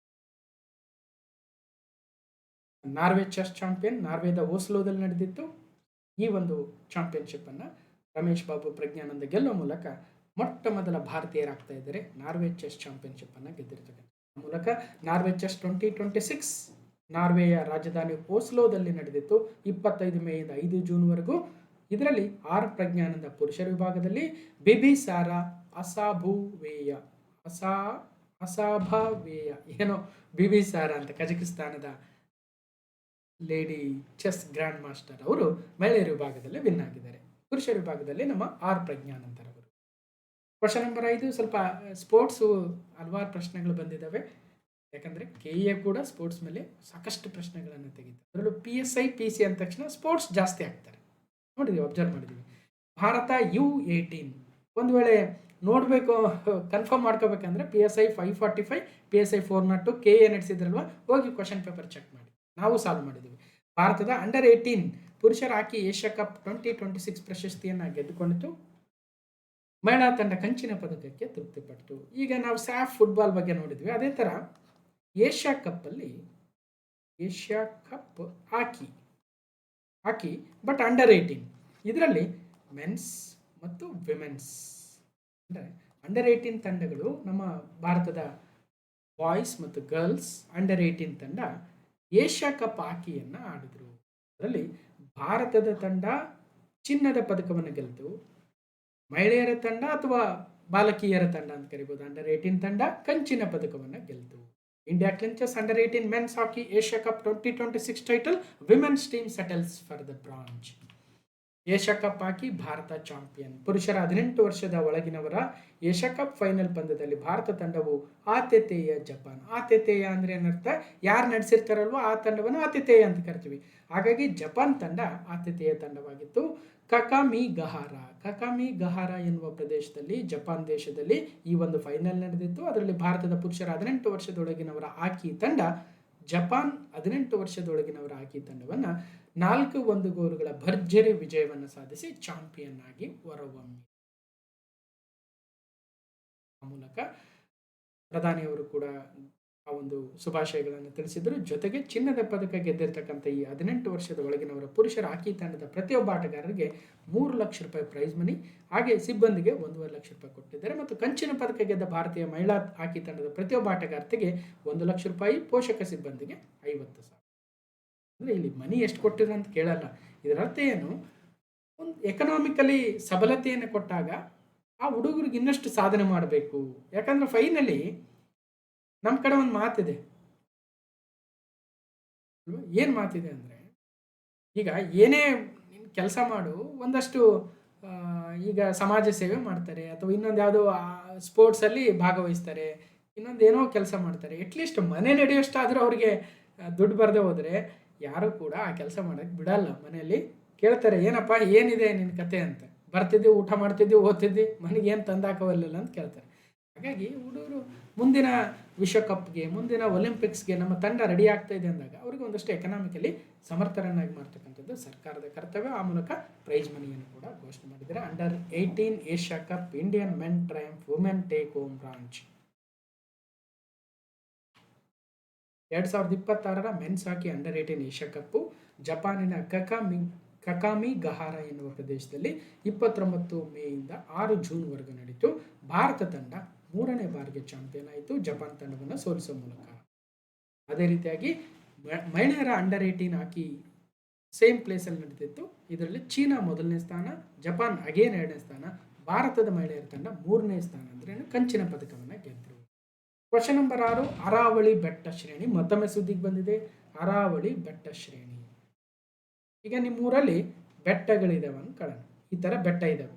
ನಾರ್ವೆ ಚೆಸ್ ಚಾಂಪಿಯನ್ ನಾರ್ವೆದ ಓಸ್ಲೋದಲ್ಲಿ ನಡೆದಿತ್ತು. ಈ ಒಂದು ಚಾಂಪಿಯನ್ಶಿಪ್ ಅನ್ನು ರಮೇಶ್ ಬಾಬು ಪ್ರಜ್ಞಾನಂದ ಗೆಲ್ಲುವ ಮೂಲಕ ಮೊಟ್ಟ ಮೊದಲ ಭಾರತೀಯರಾಗ್ತಾ ಇದ್ದಾರೆ. ನಾರ್ವೆ ಚೆಸ್ ಚಾಂಪಿಯನ್ಶಿಪ್ ಅನ್ನು ಗೆದ್ದಿರ್ತಕ್ಕಂಥ ಮೂಲಕ ನಾರ್ವೆ ಚೆಸ್ 2026 ನಾರ್ವೆಯ ರಾಜಧಾನಿ ಓಸ್ಲೋದಲ್ಲಿ ನಡೆದಿತ್ತು 25 ಮೇಯಿಂದ 5 ಜೂನ್ವರೆಗೂ. ಇದರಲ್ಲಿ ಪ್ರಜ್ಞಾನಂದ ಪುರುಷರ ವಿಭಾಗದಲ್ಲಿ, ಬಿಬಿಸಾರಾ ಅಸಾಭಾವೇಯ ಏನೋ ಬಿಬಿಸಾರಾ ಅಂತ ಕಜಕಿಸ್ತಾನದ ಲೇಡಿ ಚೆಸ್ ಗ್ರ್ಯಾಂಡ್ ಮಾಸ್ಟರ್ ಅವರು ಮಹಿಳೆಯರ ವಿಭಾಗದಲ್ಲಿ ವಿನ್ ಆಗಿದ್ದಾರೆ. ಪುರುಷರ ವಿಭಾಗದಲ್ಲಿ ನಮ್ಮ ಪ್ರಜ್ಞಾನಂದರವರು. ಕ್ವಶನ್ ನಂಬರ್ 5 ಸ್ವಲ್ಪ ಸ್ಪೋರ್ಟ್ಸು ಹಲವಾರು ಪ್ರಶ್ನೆಗಳು ಬಂದಿದ್ದಾವೆ. ಯಾಕಂದರೆ KA ಕೂಡ ಸ್ಪೋರ್ಟ್ಸ್ ಮೇಲೆ ಸಾಕಷ್ಟು ಪ್ರಶ್ನೆಗಳನ್ನು ತೆಗಿತಾರೆ. ಅದರಲ್ಲೂ PSI PC ಅಂದ ತಕ್ಷಣ ಸ್ಪೋರ್ಟ್ಸ್ ಜಾಸ್ತಿ ಆಗ್ತಾರೆ. ನೋಡಿದ್ದೀವಿ, ಅಬ್ಸರ್ವ್ ಮಾಡಿದ್ದೀವಿ. ಭಾರತ U18 ಒಂದು ವೇಳೆ ನೋಡಬೇಕು, ಕನ್ಫರ್ಮ್ ಮಾಡ್ಕೋಬೇಕಂದ್ರೆ PSI 545 PSI 402 KA ನಡೆಸಿದ್ರಲ್ವ, ಹೋಗಿ ಕ್ವಶನ್ ಪೇಪರ್ ಚೆಕ್ ಮಾಡಿ. ನಾವು ಸಾಲ್ವ್ ಮಾಡಿದ್ದೀವಿ. ಭಾರತದ ಅಂಡರ್ 18 ಪುರುಷರ ಹಾಕಿ ಏಷ್ಯಾ ಕಪ್ 2026 ಪ್ರಶಸ್ತಿಯನ್ನು ಗೆದ್ದುಕೊಂಡಿತು. ಮಹಿಳಾ ತಂಡ ಕಂಚಿನ ಪದಕಕ್ಕೆ ತೃಪ್ತಿಪಟ್ಟಿತು. ಈಗ ನಾವು ಸ್ಯಾಫ್ ಫುಟ್ಬಾಲ್ ಬಗ್ಗೆ ನೋಡಿದ್ವಿ. ಅದೇ ಥರ Asia cup hockey but under 18 ಇದರಲ್ಲಿ ಮೆನ್ಸ್ ಮತ್ತು ವಿಮೆನ್ಸ್ ಅಂದರೆ ಅಂಡರ್ 18 ತಂಡಗಳು ನಮ್ಮ ಭಾರತದ ಬಾಯ್ಸ್ ಮತ್ತು ಗರ್ಲ್ಸ್ ಅಂಡರ್ 18 ತಂಡ ಏಷ್ಯಾ ಕಪ್ ಹಾಕಿಯನ್ನು ಆಡಿದ್ರು. ಅದರಲ್ಲಿ ಭಾರತದ ತಂಡ ಚಿನ್ನದ ಪದಕವನ್ನು ಗೆಲ್ತು. ಮಹಿಳೆಯರ ತಂಡ ಅಥವಾ ಬಾಲಕಿಯರ ತಂಡ ಅಂತ ಕರಿಬೋದು, ಅಂಡರ್ 18 ತಂಡ ಕಂಚಿನ ಪದಕವನ್ನು ಗೆಲ್ತು. India clinches under 18 men's hockey Asia cup 2026 title. Women's team settles for the bronze. Asia cup hockey Bharat champion. ಪುರುಷರ 18 ವರ್ಷದ ಒಳಗಿನವರ ಏಷ್ಯಾ ಕಪ್ ಫೈನಲ್ ಪಂದ್ಯದಲ್ಲಿ ಭಾರತ ತಂಡವು ಆತಿಥೇಯ ಜಪಾನ್. ಆತಿಥೇಯ ಅಂದ್ರೆ ಏನರ್ಥ? ಯಾರು ನಡೆಸಿರ್ತಾರಲ್ವೋ ಆ ತಂಡವನ್ನು ಆತಿಥೇಯ ಅಂತ ಕರಿತೀವಿ. ಹಾಗಾಗಿ ಜಪಾನ್ ತಂಡ ಆತಿಥೇಯ ತಂಡವಾಗಿತ್ತು. ಕಕಾಮಿ ಗಹಾರ ಎನ್ನುವ ಪ್ರದೇಶದಲ್ಲಿ, ಜಪಾನ್ ದೇಶದಲ್ಲಿ ಈ ಒಂದು ಫೈನಲ್ ನಡೆದಿತ್ತು. ಅದರಲ್ಲಿ ಭಾರತದ ಪುರುಷರ 18 ವರ್ಷದೊಳಗಿನವರ ಹಾಕಿ ತಂಡ ಜಪಾನ್ 18 ವರ್ಷದೊಳಗಿನವರ ಹಾಕಿ ತಂಡವನ್ನು 4-1 ಗೋಲುಗಳ ಭರ್ಜರಿ ವಿಜಯವನ್ನು ಸಾಧಿಸಿ ಚಾಂಪಿಯನ್ ಆಗಿ ಹೊರಹೊಮ್ಮಿ. ಆ ಮೂಲಕ ಪ್ರಧಾನಿಯವರು ಕೂಡ ಆ ಒಂದು ಶುಭಾಶಯಗಳನ್ನು ತಿಳಿಸಿದರು. ಜೊತೆಗೆ ಚಿನ್ನದ ಪದಕ ಗೆದ್ದಿರ್ತಕ್ಕಂಥ ಈ 18 ವರ್ಷದ ಒಳಗಿನವರ ಪುರುಷರ ಹಾಕಿ ತಂಡದ ಪ್ರತಿಯೊಬ್ಬ ಆಟಗಾರರಿಗೆ 3 ಲಕ್ಷ ರೂಪಾಯಿ ಪ್ರೈಸ್ ಮನಿ, ಹಾಗೆ ಸಿಬ್ಬಂದಿಗೆ 1.5 ಲಕ್ಷ ರೂಪಾಯಿ ಕೊಟ್ಟಿದ್ದಾರೆ. ಮತ್ತು ಕಂಚಿನ ಪದಕ ಗೆದ್ದ ಭಾರತೀಯ ಮಹಿಳಾ ಹಾಕಿ ತಂಡದ ಪ್ರತಿಯೊಬ್ಬ ಆಟಗಾರ್ತಿಗೆ 1 ಲಕ್ಷ ರೂಪಾಯಿ, ಪೋಷಕ ಸಿಬ್ಬಂದಿಗೆ 50,000. ಅಂದರೆ ಇಲ್ಲಿ ಮನಿ ಎಷ್ಟು ಕೊಟ್ಟಿದ್ರು ಅಂತ ಕೇಳಲ್ಲ. ಇದರ ಅರ್ಥ ಏನು? ಒಂದು ಎಕನಾಮಿಕಲಿ ಸಬಲತೆಯನ್ನು ಕೊಟ್ಟಾಗ ಆ ಹುಡುಗರಿಗೆ ಇನ್ನಷ್ಟು ಸಾಧನೆ ಮಾಡಬೇಕು. ಯಾಕಂದ್ರೆ ಫೈನಲಿ ನಮ್ಮ ಕಡೆ ಒಂದು ಮಾತಿದೆ ಅಲ್ವಾ? ಏನು ಮಾತಿದೆ ಅಂದರೆ, ಈಗ ಏನೇ ಕೆಲಸ ಮಾಡು, ಒಂದಷ್ಟು ಈಗ ಸಮಾಜ ಸೇವೆ ಮಾಡ್ತಾರೆ ಅಥವಾ ಇನ್ನೊಂದು ಯಾವುದೋ ಸ್ಪೋರ್ಟ್ಸಲ್ಲಿ ಭಾಗವಹಿಸ್ತಾರೆ, ಇನ್ನೊಂದು ಏನೋ ಕೆಲಸ ಮಾಡ್ತಾರೆ. ಅಟ್ಲೀಸ್ಟ್ ಮನೆ ನಡೆಯೋಷ್ಟಾದರೂ ಅವ್ರಿಗೆ ದುಡ್ಡು ಬರದೆ ಹೋದರೆ ಯಾರು ಕೂಡ ಆ ಕೆಲಸ ಮಾಡೋಕ್ಕೆ ಬಿಡಲ್ಲ. ಮನೆಯಲ್ಲಿ ಕೇಳ್ತಾರೆ, ಏನಪ್ಪ ಏನಿದೆ ನಿನ್ನ ಕತೆ ಅಂತ. ಬರ್ತಿದ್ವಿ, ಊಟ ಮಾಡ್ತಿದ್ವಿ, ಓದ್ತಿದ್ವಿ, ಮನೆಗೆ ಏನು ತಂದಾಕವಲ್ಲ ಅಂತ ಕೇಳ್ತಾರೆ. ಹಾಗಾಗಿ ಹುಡುಗರು ಮುಂದಿನ ವಿಶ್ವಕಪ್ಗೆ, ಮುಂದಿನ ಒಲಿಂಪಿಕ್ಸ್ಗೆ ನಮ್ಮ ತಂಡ ರೆಡಿ ಆಗ್ತಾ ಇದೆ ಅಂದಾಗ ಅವ್ರಿಗೆ ಒಂದಷ್ಟು ಎಕನಾಮಿಕಲಿ ಸಮರ್ಥರನ್ನಾಗಿ ಮಾಡ್ತಕ್ಕಂಥದ್ದು ಸರ್ಕಾರದ ಕರ್ತವ್ಯ. ಆ ಮೂಲಕ ಪ್ರೈಸ್ ಮನಿಯನ್ನು ಕೂಡ ಘೋಷಣೆ ಮಾಡಿದ್ದಾರೆ. Under 18 Asia cup Indian men triumph, women take home bronze. 2026 men's hockey under 18 Asia cup ಜಪಾನಿನ ಕಕಾಮಿ ಗಹಾರ ಎನ್ನುವ ಪ್ರದೇಶದಲ್ಲಿ 29 ಮೇಯಿಂದ 6 ಜೂನ್ವರೆಗೂ ನಡೀತು. ಭಾರತ ತಂಡ 3ನೇ ಬಾರಿಗೆ ಚಾಂಪಿಯನ್ ಆಯಿತು, ಜಪಾನ್ ತಂಡವನ್ನು ಸೋಲಿಸುವ ಮೂಲಕ. ಅದೇ ರೀತಿಯಾಗಿ ಮಹಿಳೆಯರ ಅಂಡರ್ 18 ಹಾಕಿ ಸೇಮ್ ಪ್ಲೇಸಲ್ಲಿ ನಡೀತಿತ್ತು. ಇದರಲ್ಲಿ ಚೀನಾ 1ನೇ ಸ್ಥಾನ, ಜಪಾನ್ ಅಗೇನ್ 2ನೇ ಸ್ಥಾನ, ಭಾರತದ ಮಹಿಳೆಯರ ತಂಡ 3ನೇ ಸ್ಥಾನ ಅಂದರೆ ಕಂಚಿನ ಪದಕವನ್ನು ಗೆದ್ದರು. ಕ್ವಶನ್ ನಂಬರ್ 6, ಅರಾವಳಿ ಬೆಟ್ಟ ಶ್ರೇಣಿ. ಮತ್ತೊಮ್ಮೆ ಸುದ್ದಿಗೆ ಬಂದಿದೆ, ಅರಾವಳಿ ಬೆಟ್ಟ ಶ್ರೇಣಿ. ಈಗ ನಿಮ್ಮೂರಲ್ಲಿ ಬೆಟ್ಟಗಳಿದಾವೆ ಅನ್ಕೊಳ್ಳೋಣ, ಈ ಥರ ಬೆಟ್ಟ ಇದ್ದಾವೆ.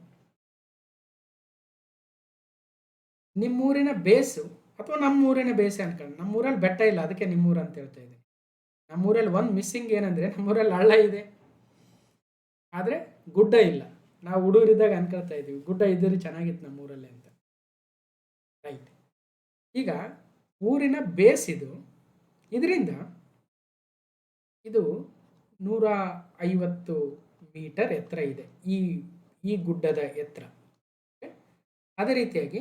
ನಿಮ್ಮೂರಿನ ಬೇಸು ಅಥವಾ ನಮ್ಮೂರಿನ ಬೇಸೆ ಅನ್ಕೊಳ್ಳೋಣ. ನಮ್ಮೂರಲ್ಲಿ ಬೆಟ್ಟ ಇಲ್ಲ, ಅದಕ್ಕೆ ನಿಮ್ಮೂರು ಅಂತ ಹೇಳ್ತಾ ಇದ್ದೀನಿ. ನಮ್ಮೂರಲ್ಲಿ ಒಂದು ಮಿಸ್ಸಿಂಗ್ ಏನಂದರೆ, ನಮ್ಮೂರಲ್ಲಿ ಹಳ್ಳ ಇದೆ ಆದರೆ ಗುಡ್ಡ ಇಲ್ಲ. ನಾವು ಹುಡುಗರಿದ್ದಾಗ ಅನ್ಕೊಳ್ತಾ ಇದ್ದೀವಿ, ಗುಡ್ಡ ಇದ್ದರೆ ಚೆನ್ನಾಗಿತ್ತು ನಮ್ಮೂರಲ್ಲಿ ಅಂತ. ರೈಟ್. ಈಗ ಊರಿನ ಬೇಸ್ ಇದರಿಂದ ಇದು 150 ಮೀಟರ್ ಎತ್ತರ ಇದೆ, ಈ ಗುಡ್ಡದ ಎತ್ತರ. ಅದೇ ರೀತಿಯಾಗಿ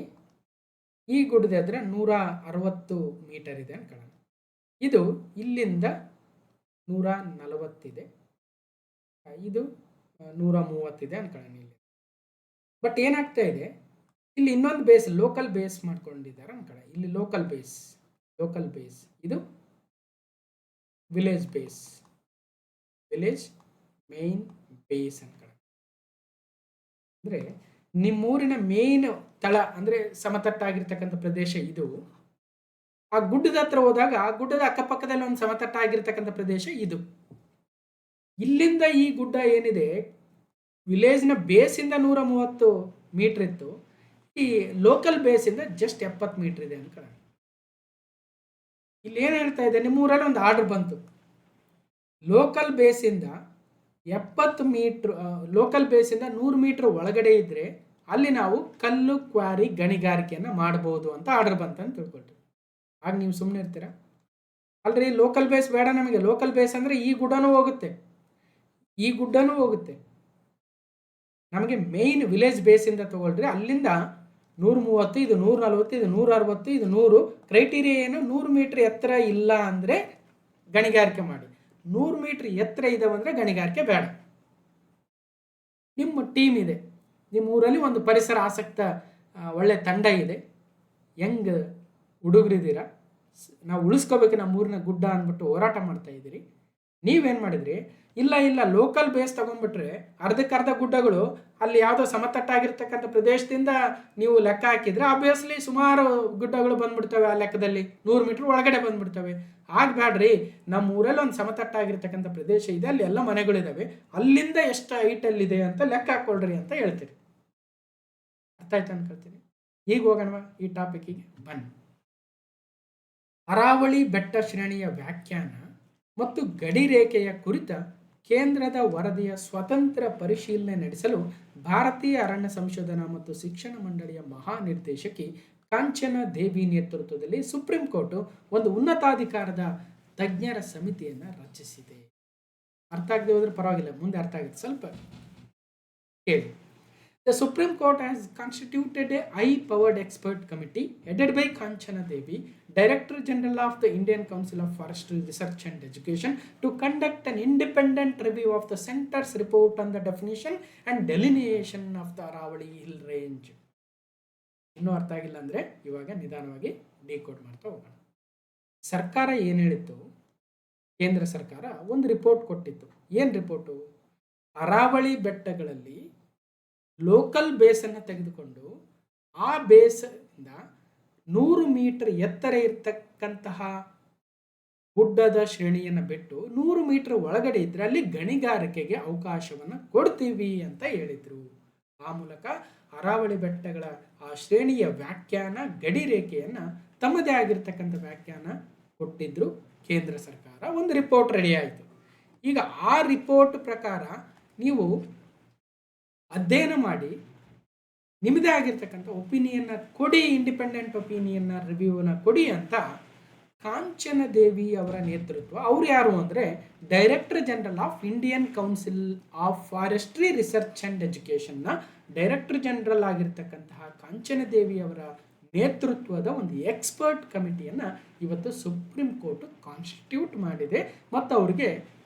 ಈ ಗುಡ್ಡದ ಎತ್ತರ 160 ಮೀಟರ್ ಇದೆ ಅನ್ಕೊಳ್ಳೋಣ. ಇದು ಇಲ್ಲಿಂದ 140 ಇದೆ, ಇದು 130 ಇದೆ ಅನ್ಕೊಳ್ಳೋಣ ಇಲ್ಲಿ. ಬಟ್ ಏನಾಗ್ತಾ ಇದೆ, ಇಲ್ಲಿ ಇನ್ನೊಂದು ಬೇಸ್, ಲೋಕಲ್ ಬೇಸ್ ಮಾಡ್ಕೊಂಡಿದ್ದಾರೆ ಅನ್ಕೊಳ್ಳ. ಇಲ್ಲಿ ಲೋಕಲ್ ಬೇಸ್, ಇದು village base, village main base ಅನ್ಕೊಳ್ಳ. ಅಂದರೆ ನಿಮ್ಮೂರಿನ ಮೇನ್ ತಳ ಅಂದರೆ ಸಮತಟ್ಟಾಗಿರ್ತಕ್ಕಂಥ ಪ್ರದೇಶ ಇದು. ಆ ಗುಡ್ಡದ ಹತ್ರ ಹೋದಾಗ ಆ ಗುಡ್ಡದ ಅಕ್ಕಪಕ್ಕದಲ್ಲಿ ಒಂದು ಸಮತಟ್ಟಾಗಿರ್ತಕ್ಕಂಥ ಪ್ರದೇಶ ಇದು. ಇಲ್ಲಿಂದ ಈ ಗುಡ್ಡ ಏನಿದೆ, ವಿಲೇಜ್ನ ಬೇಸಿಂದ 130 ಮೀಟರ್ ಇತ್ತು, ಈ ಲೋಕಲ್ ಬೇಸಿಂದ ಜಸ್ಟ್ 70 ಮೀಟರ್ ಇದೆ ಅನ್ಕೊಳ್ಳೋಣ. ಇಲ್ಲಿ ಏನು ಹೇಳ್ತಾ ಇದೆ, ನಿಮ್ಮೂರಲ್ಲಿ ಒಂದು ಆರ್ಡರ್ ಬಂತು, ಲೋಕಲ್ ಬೇಸಿಂದ 70 ಮೀಟ್ರ್, ಲೋಕಲ್ ಬೇಸಿಂದ 100 ಮೀಟ್ರ್ ಒಳಗಡೆ ಇದ್ದರೆ ಅಲ್ಲಿ ನಾವು ಕಲ್ಲು ಕ್ವಾರಿ ಗಣಿಗಾರಿಕೆಯನ್ನು ಮಾಡ್ಬೋದು ಅಂತ ಆರ್ಡರ್ ಬಂತಂತ ತಿಳ್ಕೊಳ್ರಿ. ಆಗ ನೀವು ಸುಮ್ಮನೆ ಇರ್ತೀರಾ? ಅಲ್ರಿ ಲೋಕಲ್ ಬೇಸ್ ಬೇಡ ನಮಗೆ, ಲೋಕಲ್ ಬೇಸ್ ಅಂದರೆ ಈ ಗುಡ್ಡನೂ ಹೋಗುತ್ತೆ, ಈ ಗುಡ್ಡನೂ ಹೋಗುತ್ತೆ. ನಮಗೆ ಮೇಯ್ನ್ ವಿಲೇಜ್ ಬೇಸಿಂದ ತಗೊಳ್ರಿ, ಅಲ್ಲಿಂದ 130, ಇದು 140, ಇದು 160, ಇದು 100. ಕ್ರೈಟೀರಿಯಾ ಏನು, 100 ಮೀಟ್ರ್ ಎತ್ತರ ಇಲ್ಲ ಅಂದರೆ ಗಣಿಗಾರಿಕೆ ಮಾಡಿ, 100 ಮೀಟ್ರ್ ಎತ್ತರ ಇದಾವಂದರೆ ಗಣಿಗಾರಿಕೆ ಬೇಡ. ನಿಮ್ಮ ಟೀಮ್ ಇದೆ, ನಿಮ್ಮ ಊರಲ್ಲಿ ಒಂದು ಪರಿಸರ ಆಸಕ್ತ ಒಳ್ಳೆ ತಂಡ ಇದೆ, ಯಂಗ್ ಹುಡುಗರಿದ್ದೀರಾ, ನಾವು ಉಳಿಸ್ಕೋಬೇಕು ನಮ್ಮ ಊರಿನ ಗುಡ್ಡ ಅಂದ್ಬಿಟ್ಟು ಹೋರಾಟ ಮಾಡ್ತಾ ಇದ್ದೀರಿ. ನೀವೇನು ಮಾಡಿದ್ರಿ, ಇಲ್ಲ ಲೋಕಲ್ ಬೇಸ್ ತೊಗೊಂಡ್ಬಿಟ್ರೆ ಅರ್ಧಕ್ಕರ್ಧ ಗುಡ್ಡಗಳು ಅಲ್ಲಿ ಯಾವುದೋ ಸಮತಟ್ಟಾಗಿರ್ತಕ್ಕಂಥ ಪ್ರದೇಶದಿಂದ ನೀವು ಲೆಕ್ಕ ಹಾಕಿದರೆ ಆಬ್ವಿಯಸ್ಲಿ ಸುಮಾರು ಗುಡ್ಡಗಳು ಬಂದ್ಬಿಡ್ತವೆ. ಆ ಲೆಕ್ಕದಲ್ಲಿ 100 ಮೀಟ್ರ್ ಒಳಗಡೆ ಬಂದ್ಬಿಡ್ತವೆ. ಆಗಬೇಡ್ರಿ, ನಮ್ಮ ಊರಲ್ಲಿ ಒಂದು ಸಮತಟ್ಟಾಗಿರ್ತಕ್ಕಂಥ ಪ್ರದೇಶ ಇದೆ, ಅಲ್ಲಿ ಎಲ್ಲ ಮನೆಗಳಿದ್ದಾವೆ, ಅಲ್ಲಿಂದ ಎಷ್ಟು ಹೈಟಲ್ಲಿದೆ ಅಂತ ಲೆಕ್ಕ ಹಾಕ್ಕೊಳ್ರಿ ಅಂತ ಹೇಳ್ತೀರಿ. ಅರ್ಥ ಆಯ್ತು ಅನ್ಕೊಳ್ತೀನಿ. ಈಗ ಹೋಗೋಣವಾ ಈ ಟಾಪಿಕ್ಕಿಗೆ ಬನ್ನಿ. ಅರಾವಳಿ ಬೆಟ್ಟ ಶ್ರೇಣಿಯ ವ್ಯಾಖ್ಯಾನ ಮತ್ತು ಗಡಿರೇಖೆಯ ಕುರಿತ ಕೇಂದ್ರದ ವರದಿಯ ಸ್ವತಂತ್ರ ಪರಿಶೀಲನೆ ನಡೆಸಲು ಭಾರತೀಯ ಅರಣ್ಯ ಸಂಶೋಧನಾ ಮತ್ತು ಶಿಕ್ಷಣ ಮಂಡಳಿಯ ಮಹಾನಿರ್ದೇಶಕಿ ಕಾಂಚನ ದೇವಿ ನೇತೃತ್ವದಲ್ಲಿ ಸುಪ್ರೀಂ ಕೋರ್ಟ್ ಒಂದು ಉನ್ನತಾಧಿಕಾರದ ತಜ್ಞರ ಸಮಿತಿಯನ್ನು ರಚಿಸಿದೆ. ಅರ್ಥ ಆಗದೆ ಹೋದ್ರೆ ಪರವಾಗಿಲ್ಲ, ಮುಂದೆ ಅರ್ಥ ಆಗುತ್ತೆ ಸ್ವಲ್ಪ ಕೇಳಿ. The Supreme Court has constituted a high-powered expert committee headed by Kanchana Devi, Director General of the Indian Council of Forestry Research and Education, to conduct an independent review of the Center's report on the definition and delineation of the Aravali Hill Range. ಇನ್ನೂ ಅರ್ಥ ಆಗಿಲ್ಲ ಅಂದರೆ ಇವಾಗ ನಿಧಾನವಾಗಿ decode ಮಾಡ್ತಾ ಹೋಗೋಣ. ಸರ್ಕಾರ ಏನು ಹೇಳಿತ್ತು, ಕೇಂದ್ರ ಸರ್ಕಾರ ಒಂದು ರಿಪೋರ್ಟ್ ಕೊಟ್ಟಿತ್ತು. ಏನು ರಿಪೋರ್ಟು? ಅರಾವಳಿ ಬೆಟ್ಟಗಳಲ್ಲಿ ಲೋಕಲ್ ಬೇಸನ್ನು ತೆಗೆದುಕೊಂಡು ಆ ಬೇಸಿಂದ 100 ಮೀಟರ್ ಎತ್ತರ ಇರ್ತಕ್ಕಂತಹ ಗುಡ್ಡದ ಶ್ರೇಣಿಯನ್ನು ಬಿಟ್ಟು 100 ಮೀಟರ್ ಒಳಗಡೆ ಇದ್ದರೆ ಅಲ್ಲಿ ಗಣಿಗಾರಿಕೆಗೆ ಅವಕಾಶವನ್ನು ಕೊಡ್ತೀವಿ ಅಂತ ಹೇಳಿದರು. ಆ ಮೂಲಕ ಅರಾವಳಿ ಬೆಟ್ಟಗಳ ಆ ಶ್ರೇಣಿಯ ವ್ಯಾಖ್ಯಾನ, ಗಡಿ ರೇಖೆಯನ್ನು ತಮ್ಮದೇ ಆಗಿರ್ತಕ್ಕಂಥ ವ್ಯಾಖ್ಯಾನ ಕೊಟ್ಟಿದ್ರು ಕೇಂದ್ರ ಸರ್ಕಾರ. ಒಂದು ರಿಪೋರ್ಟ್ ರೆಡಿ ಆಯಿತು. ಈಗ ಆ ರಿಪೋರ್ಟ್ ಪ್ರಕಾರ ನೀವು ಅಧ್ಯಯನ ಮಾಡಿ ನಿಮ್ಮದೇ ಆಗಿರ್ತಕ್ಕಂಥ ಒಪಿನಿಯನ್ನ ಕೊಡಿ, ಇಂಡಿಪೆಂಡೆಂಟ್ ಒಪಿನಿಯನ್ನ ರಿವ್ಯೂನ ಕೊಡಿ ಅಂತ ಕಾಂಚನ ದೇವಿ ಅವರ ನೇತೃತ್ವ. ಅವ್ರು ಯಾರು ಅಂದರೆ director general of Indian council of forestry research and ಎಜುಕೇಷನ್ನ ಡೈರೆಕ್ಟರ್ ಜನರಲ್ ಆಗಿರ್ತಕ್ಕಂತಹ ಕಾಂಚನ ದೇವಿ ಅವರ ನೇತೃತ್ವದ ಒಂದು ಎಕ್ಸ್ಪರ್ಟ್ ಕಮಿಟಿಯನ್ನು ಇವತ್ತು ಸುಪ್ರೀಂ ಕೋರ್ಟ್ ಕಾನ್ಸ್ಟಿಟ್ಯೂಟ್ ಮಾಡಿದೆ ಮತ್ತು ಅವ್ರಿಗೆ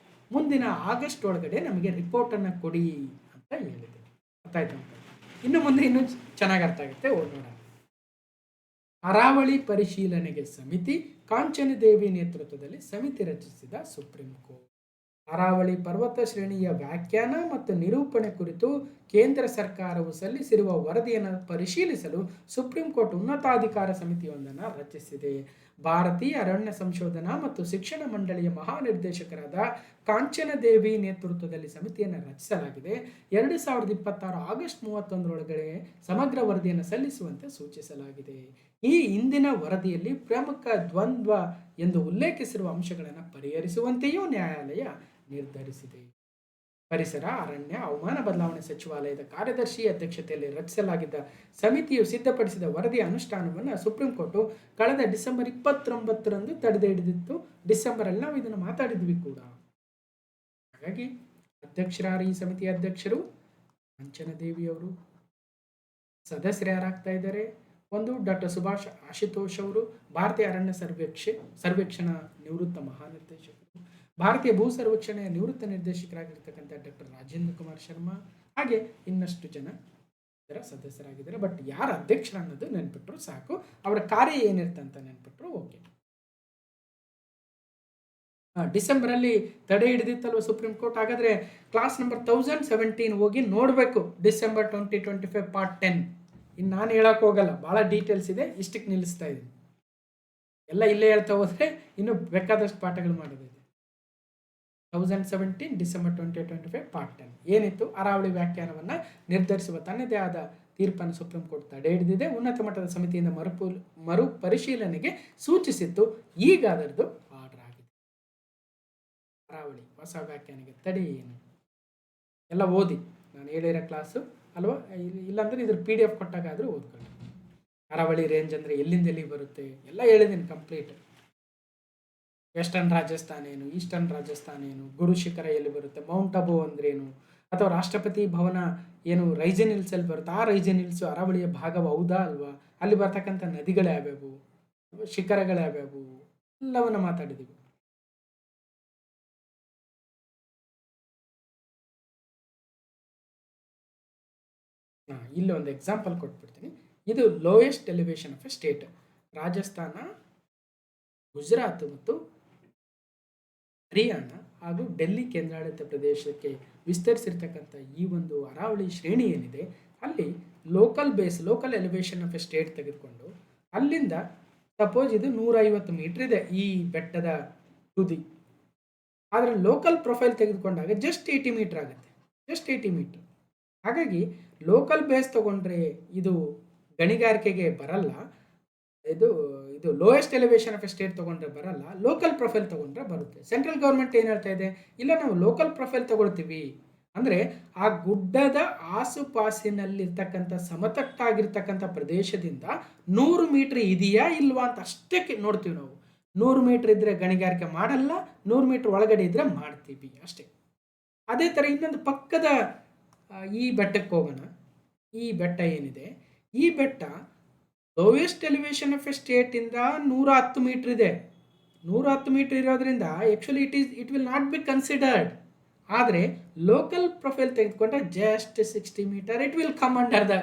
ಮುಂದಿನ ಆಗಸ್ಟ್ ಒಳಗಡೆ ನಮಗೆ ರಿಪೋರ್ಟನ್ನು ಕೊಡಿ ಅಂತ ಹೇಳಿದೆ. ಅರ್ಥ ಆಯ್ತು ಅಂತ ಇನ್ನು ಮುಂದೆ ಇನ್ನೂ ಚೆನ್ನಾಗಿ ಅರ್ಥ ಆಗುತ್ತೆ. ನೋಡೋಣ. ಅರಾವಳಿ ಪರಿಶೀಲನೆಗೆ ಸಮಿತಿ, ಕಾಂಚನ ದೇವಿ ನೇತೃತ್ವದಲ್ಲಿ ಸಮಿತಿ ರಚಿಸಿದ ಸುಪ್ರೀಂ ಕೋರ್ಟ್. ಅರಾವಳಿ ಪರ್ವತ ಶ್ರೇಣಿಯ ವ್ಯಾಖ್ಯಾನ ಮತ್ತು ನಿರೂಪಣೆ ಕುರಿತು ಕೇಂದ್ರ ಸರ್ಕಾರವು ಸಲ್ಲಿಸಿರುವ ವರದಿಯನ್ನು ಪರಿಶೀಲಿಸಲು ಸುಪ್ರೀಂ ಕೋರ್ಟ್ ಉನ್ನತಾಧಿಕಾರ ಸಮಿತಿಯೊಂದನ್ನು ರಚಿಸಿದೆ. ಭಾರತೀಯ ಅರಣ್ಯ ಸಂಶೋಧನಾ ಮತ್ತು ಶಿಕ್ಷಣ ಮಂಡಳಿಯ ಮಹಾನಿರ್ದೇಶಕರಾದ ಕಾಂಚನ ದೇವಿ ನೇತೃತ್ವದಲ್ಲಿ ಸಮಿತಿಯನ್ನು ರಚಿಸಲಾಗಿದೆ. 2026 ಆಗಸ್ಟ್ 31 ಸಮಗ್ರ ವರದಿಯನ್ನು ಸಲ್ಲಿಸುವಂತೆ ಸೂಚಿಸಲಾಗಿದೆ. ಈ ಹಿಂದಿನ ವರದಿಯಲ್ಲಿ ಪ್ರಮುಖ ದ್ವಂದ್ವ ಎಂದು ಉಲ್ಲೇಖಿಸಿರುವ ಅಂಶಗಳನ್ನು ಪರಿಹರಿಸುವಂತೆಯೂ ನ್ಯಾಯಾಲಯ ನಿರ್ಧರಿಸಿದೆ. ಪರಿಸರ, ಅರಣ್ಯ, ಹವಾಮಾನ ಬದಲಾವಣೆ ಸಚಿವಾಲಯದ ಕಾರ್ಯದರ್ಶಿ ಅಧ್ಯಕ್ಷತೆಯಲ್ಲಿ ರಚಿಸಲಾಗಿದ್ದ ಸಮಿತಿಯು ಸಿದ್ಧಪಡಿಸಿದ ವರದಿಯ ಅನುಷ್ಠಾನವನ್ನು ಸುಪ್ರೀಂ ಕೋರ್ಟ್ ಕಳೆದ ಡಿಸೆಂಬರ್ 29 ತಡೆದು ಹಿಡಿದಿತ್ತು. ಡಿಸೆಂಬರಲ್ಲಿ ನಾವು ಇದನ್ನು ಮಾತಾಡಿದ್ವಿ ಕೂಡ. ಹಾಗಾಗಿ ಅಧ್ಯಕ್ಷರಾದ ಈ ಸಮಿತಿಯ ಅಧ್ಯಕ್ಷರು ಕಾಂಚನ ದೇವಿ ಅವರು. ಸದಸ್ಯರು ಯಾರಾಗ್ತಾ ಇದ್ದಾರೆ? ಒಂದು ಡಾಕ್ಟರ್ ಸುಭಾಷ್ ಆಶುತೋಷ್ ಅವರು, ಭಾರತೀಯ ಅರಣ್ಯ ಸರ್ವೇಕ್ಷಣಾ ನಿವೃತ್ತ ಮಹಾನಿರ್ದೇಶಕರು, ಭಾರತೀಯ ಭೂ ಸರ್ವೇಕ್ಷಣೆಯ ನಿವೃತ್ತ ನಿರ್ದೇಶಕರಾಗಿರ್ತಕ್ಕಂಥ ಡಾಕ್ಟರ್ ರಾಜೇಂದ್ರ ಕುಮಾರ್ ಶರ್ಮಾ, ಹಾಗೆ ಇನ್ನಷ್ಟು ಜನ ಇದರ ಸದಸ್ಯರಾಗಿದ್ದಾರೆ. ಬಟ್ ಯಾರು ಅಧ್ಯಕ್ಷರ ಅನ್ನೋದು ನೆನ್ಪಿಟ್ರು ಸಾಕು, ಅವರ ಕಾರ್ಯ ಏನಿರುತ್ತೆ ಅಂತ ನೆನ್ಪಿಟ್ರು ಓಕೆ. ಡಿಸೆಂಬರಲ್ಲಿ ತಡೆ ಹಿಡಿದಿತ್ತಲ್ವ ಸುಪ್ರೀಂ ಕೋರ್ಟ್. ಹಾಗಾದರೆ ಕ್ಲಾಸ್ ನಂಬರ್ 1017 ಹೋಗಿ ನೋಡಬೇಕು. December 2025 part 10. ಇನ್ನು ನಾನು ಹೇಳೋಕೆ ಹೋಗಲ್ಲ, ಭಾಳ ಡೀಟೇಲ್ಸ್ ಇದೆ, ಇಷ್ಟಕ್ಕೆ ನಿಲ್ಲಿಸ್ತಾ ಇದ್ದೀನಿ. ಎಲ್ಲ ಇಲ್ಲೇ ಹೇಳ್ತಾ ಹೋದರೆ ಇನ್ನೂ ಬೇಕಾದಷ್ಟು ಪಾಠಗಳು ಮಾಡೋದಿದೆ. 2017 ಡಿಸೆಂಬರ್ 2025 ಪಾರ್ಟ್ 10 ಏನಿತ್ತು? ಅರಾವಳಿ ವ್ಯಾಖ್ಯಾನವನ್ನು ನಿರ್ಧರಿಸುವ ತನ್ನದೇ ಆದ ತೀರ್ಪನ್ನು ಸುಪ್ರೀಂ ಕೋರ್ಟ್ ತಡೆ ಹಿಡಿದಿದೆ. ಉನ್ನತ ಮಟ್ಟದ ಸಮಿತಿಯಿಂದ ಮರು ಪರಿಶೀಲನೆಗೆ ಸೂಚಿಸಿತ್ತು. ಈಗ ಅದರದ್ದು ಆರ್ಡರ್ ಆಗಿದೆ. ಅರಾವಳಿ ಹೊಸ ವ್ಯಾಖ್ಯಾನಿಗೆ ತಡೆ ಏನು ಎಲ್ಲ ಓದಿ, ನಾನು ಹೇಳಿರೋ ಕ್ಲಾಸು ಅಲ್ವಾ? ಇಲ್ಲಾಂದರೆ ಇದ್ರ PDF ಕೊಟ್ಟಾಗಾದರೂ ಓದ್ಕೊಳ್ಳಿ. ಅರಾವಳಿ ರೇಂಜ್ ಅಂದರೆ ಎಲ್ಲಿಂದ ಎಲ್ಲಿಗೆ ಬರುತ್ತೆ ಎಲ್ಲ ಹೇಳಿದ್ದೀನಿ ಕಂಪ್ಲೀಟ್. ವೆಸ್ಟರ್ನ್ ರಾಜಸ್ಥಾನ ಏನು, ಈಸ್ಟರ್ನ್ ರಾಜಸ್ಥಾನ ಏನು, ಗುರು ಶಿಖರ ಎಲ್ಲಿ ಬರುತ್ತೆ, ಮೌಂಟ್ ಅಬು ಅಂದ್ರೇನು, ಅಥವಾ ರಾಷ್ಟ್ರಪತಿ ಭವನ ಏನು ರೈಜನ್ ಹಿಲ್ಸಲ್ಲಿ ಬರುತ್ತೆ, ಆ ರೈಜನ್ ಹಿಲ್ಸು ಅರಾವಳಿಯ ಭಾಗವ ಹೌದಾ ಅಲ್ವಾ, ಅಲ್ಲಿ ಬರ್ತಕ್ಕಂಥ ನದಿಗಳು ಯಾವ್ಯಾವು, ಶಿಖರಗಳು ಯಾವ್ಯಾವು ಎಲ್ಲವನ್ನು ಮಾತಾಡಿದ್ದೀವಿ. ಇಲ್ಲಿ ಒಂದು ಎಕ್ಸಾಂಪಲ್ ಕೊಟ್ಬಿಡ್ತೀನಿ. ಇದು lowest elevation of A state. Rajasthan Gujarat ಮತ್ತು ಹರಿಯಾಣ ಹಾಗೂ ಡೆಲ್ಲಿ ಕೇಂದ್ರಾಡಳಿತ ಪ್ರದೇಶಕ್ಕೆ ವಿಸ್ತರಿಸಿರ್ತಕ್ಕಂಥ ಈ ಒಂದು ಅರಾವಳಿ ಶ್ರೇಣಿ ಏನಿದೆ, ಅಲ್ಲಿ local elevation of A state ತೆಗೆದುಕೊಂಡು ಅಲ್ಲಿಂದ ಸಪೋಸ್ ಇದು 150 ಮೀಟರ್ ಇದೆ ಈ ಬೆಟ್ಟದ ತುದಿ, ಆದರೆ ಲೋಕಲ್ ಪ್ರೊಫೈಲ್ ತೆಗೆದುಕೊಂಡಾಗ ಜಸ್ಟ್ 80 ಮೀಟರ್ ಆಗುತ್ತೆ, ಜಸ್ಟ್ 80 ಮೀಟರ್. ಹಾಗಾಗಿ ಲೋಕಲ್ ಬೇಸ್ ತಗೊಂಡ್ರೆ ಇದು ಗಣಿಗಾರಿಕೆಗೆ ಬರಲ್ಲ, ಇದು lowest elevation of A state ತಗೊಂಡ್ರೆ ಬರಲ್ಲ, ಲೋಕಲ್ ಪ್ರೊಫೈಲ್ ತಗೊಂಡ್ರೆ ಬರುತ್ತೆ. ಸೆಂಟ್ರಲ್ ಗೌರ್ಮೆಂಟ್ ಏನು ಹೇಳ್ತಾ ಇದೆ, ಇಲ್ಲ ನಾವು ಲೋಕಲ್ ಪ್ರೊಫೈಲ್ ತಗೊಳ್ತೀವಿ ಅಂದರೆ ಆ ಗುಡ್ಡದ ಆಸುಪಾಸಿನಲ್ಲಿರ್ತಕ್ಕಂಥ ಸಮತಟ್ಟಾಗಿರ್ತಕ್ಕಂಥ ಪ್ರದೇಶದಿಂದ 100 ಮೀಟರ್ ಇದೆಯಾ ಇಲ್ವಾ ಅಂತ ಅಷ್ಟೇ ನೋಡ್ತೀವಿ ನಾವು. 100 ಮೀಟರ್ ಇದ್ದರೆ ಗಣಿಗಾರಿಕೆ ಮಾಡಲ್ಲ, 100 ಮೀಟರ್ ಒಳಗಡೆ ಇದ್ದರೆ ಮಾಡ್ತೀವಿ ಅಷ್ಟೇ. ಅದೇ ಥರ ಇನ್ನೊಂದು ಪಕ್ಕದ ಈ ಬೆಟ್ಟಕ್ಕೆ ಹೋಗೋಣ. ಈ ಬೆಟ್ಟ ಏನಿದೆ, ಈ ಬೆಟ್ಟ ಲೋಯೆಸ್ಟ್ ಎಲಿವೇಶನ್ ಆಫ್ ಎ ಸ್ಟೇಟಿಂದ 110 ಮೀಟರ್ ಇದೆ. 110 ಮೀಟರ್ ಇರೋದ್ರಿಂದ actually it will not be considered. ಆದರೆ ಲೋಕಲ್ ಪ್ರೊಫೈಲ್ ತೆಗೆದುಕೊಂಡ್ರೆ just 60 metre it will come under the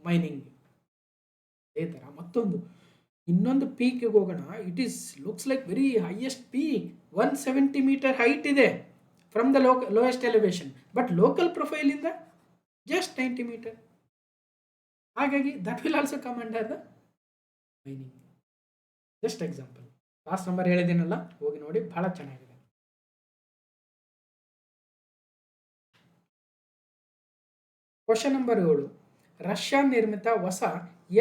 mining. ಅದೇ ಥರ ಇನ್ನೊಂದು ಪೀಕ್ಗೆ ಹೋಗೋಣ. It is looks like very highest peak, 170 metre height ಇದೆ from the lowest elevation, but local ಪ್ರೊಫೈಲಿಂದ just 90 metre. ಹಾಗಾಗಿ that will also come under the mining. Just example. Class number ಹೇಳಿದ್ದೀನಲ್ಲ, ಹೋಗಿ ನೋಡಿ, ಬಹಳ ಚೆನ್ನಾಗಿದೆ. Question number 7. ರಷ್ಯಾ ನಿರ್ಮಿತ ಹೊಸ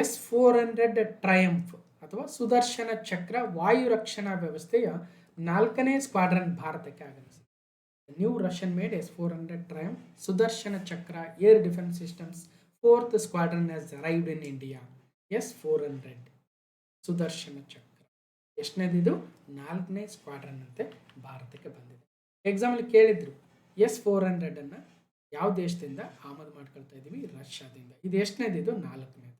S-400 triumph ಅಥವಾ ಸುದರ್ಶನ ಚಕ್ರ ವಾಯು ರಕ್ಷಣಾ ವ್ಯವಸ್ಥೆಯ 4ನೇ ಸ್ಕ್ವಾಡ್ರನ್ ಭಾರತಕ್ಕೆ ಆಗಮಿಸಿದೆ. New Russian made S-400 triumph Sudarshan Chakra air defence systems 4th squadron has arrived in India. S-400 Sudarshan Chakra ಎಷ್ಟನೇದಿದು? 4ನೇ ಸ್ಕ್ವಾಡ್ರನ್ ಅಂತೆ ಭಾರತಕ್ಕೆ ಬಂದಿದೆ. ಎಕ್ಸಾಂಪಲ್ ಕೇಳಿದ್ರು, S-400 ಅನ್ನು ಯಾವ ದೇಶದಿಂದ ಆಮದು ಮಾಡ್ಕೊಳ್ತಾ ಇದ್ದೀವಿ? ರಷ್ಯಾದಿಂದ. ಇದು ಎಷ್ಟನೇದಿದು? 4ನೇದು.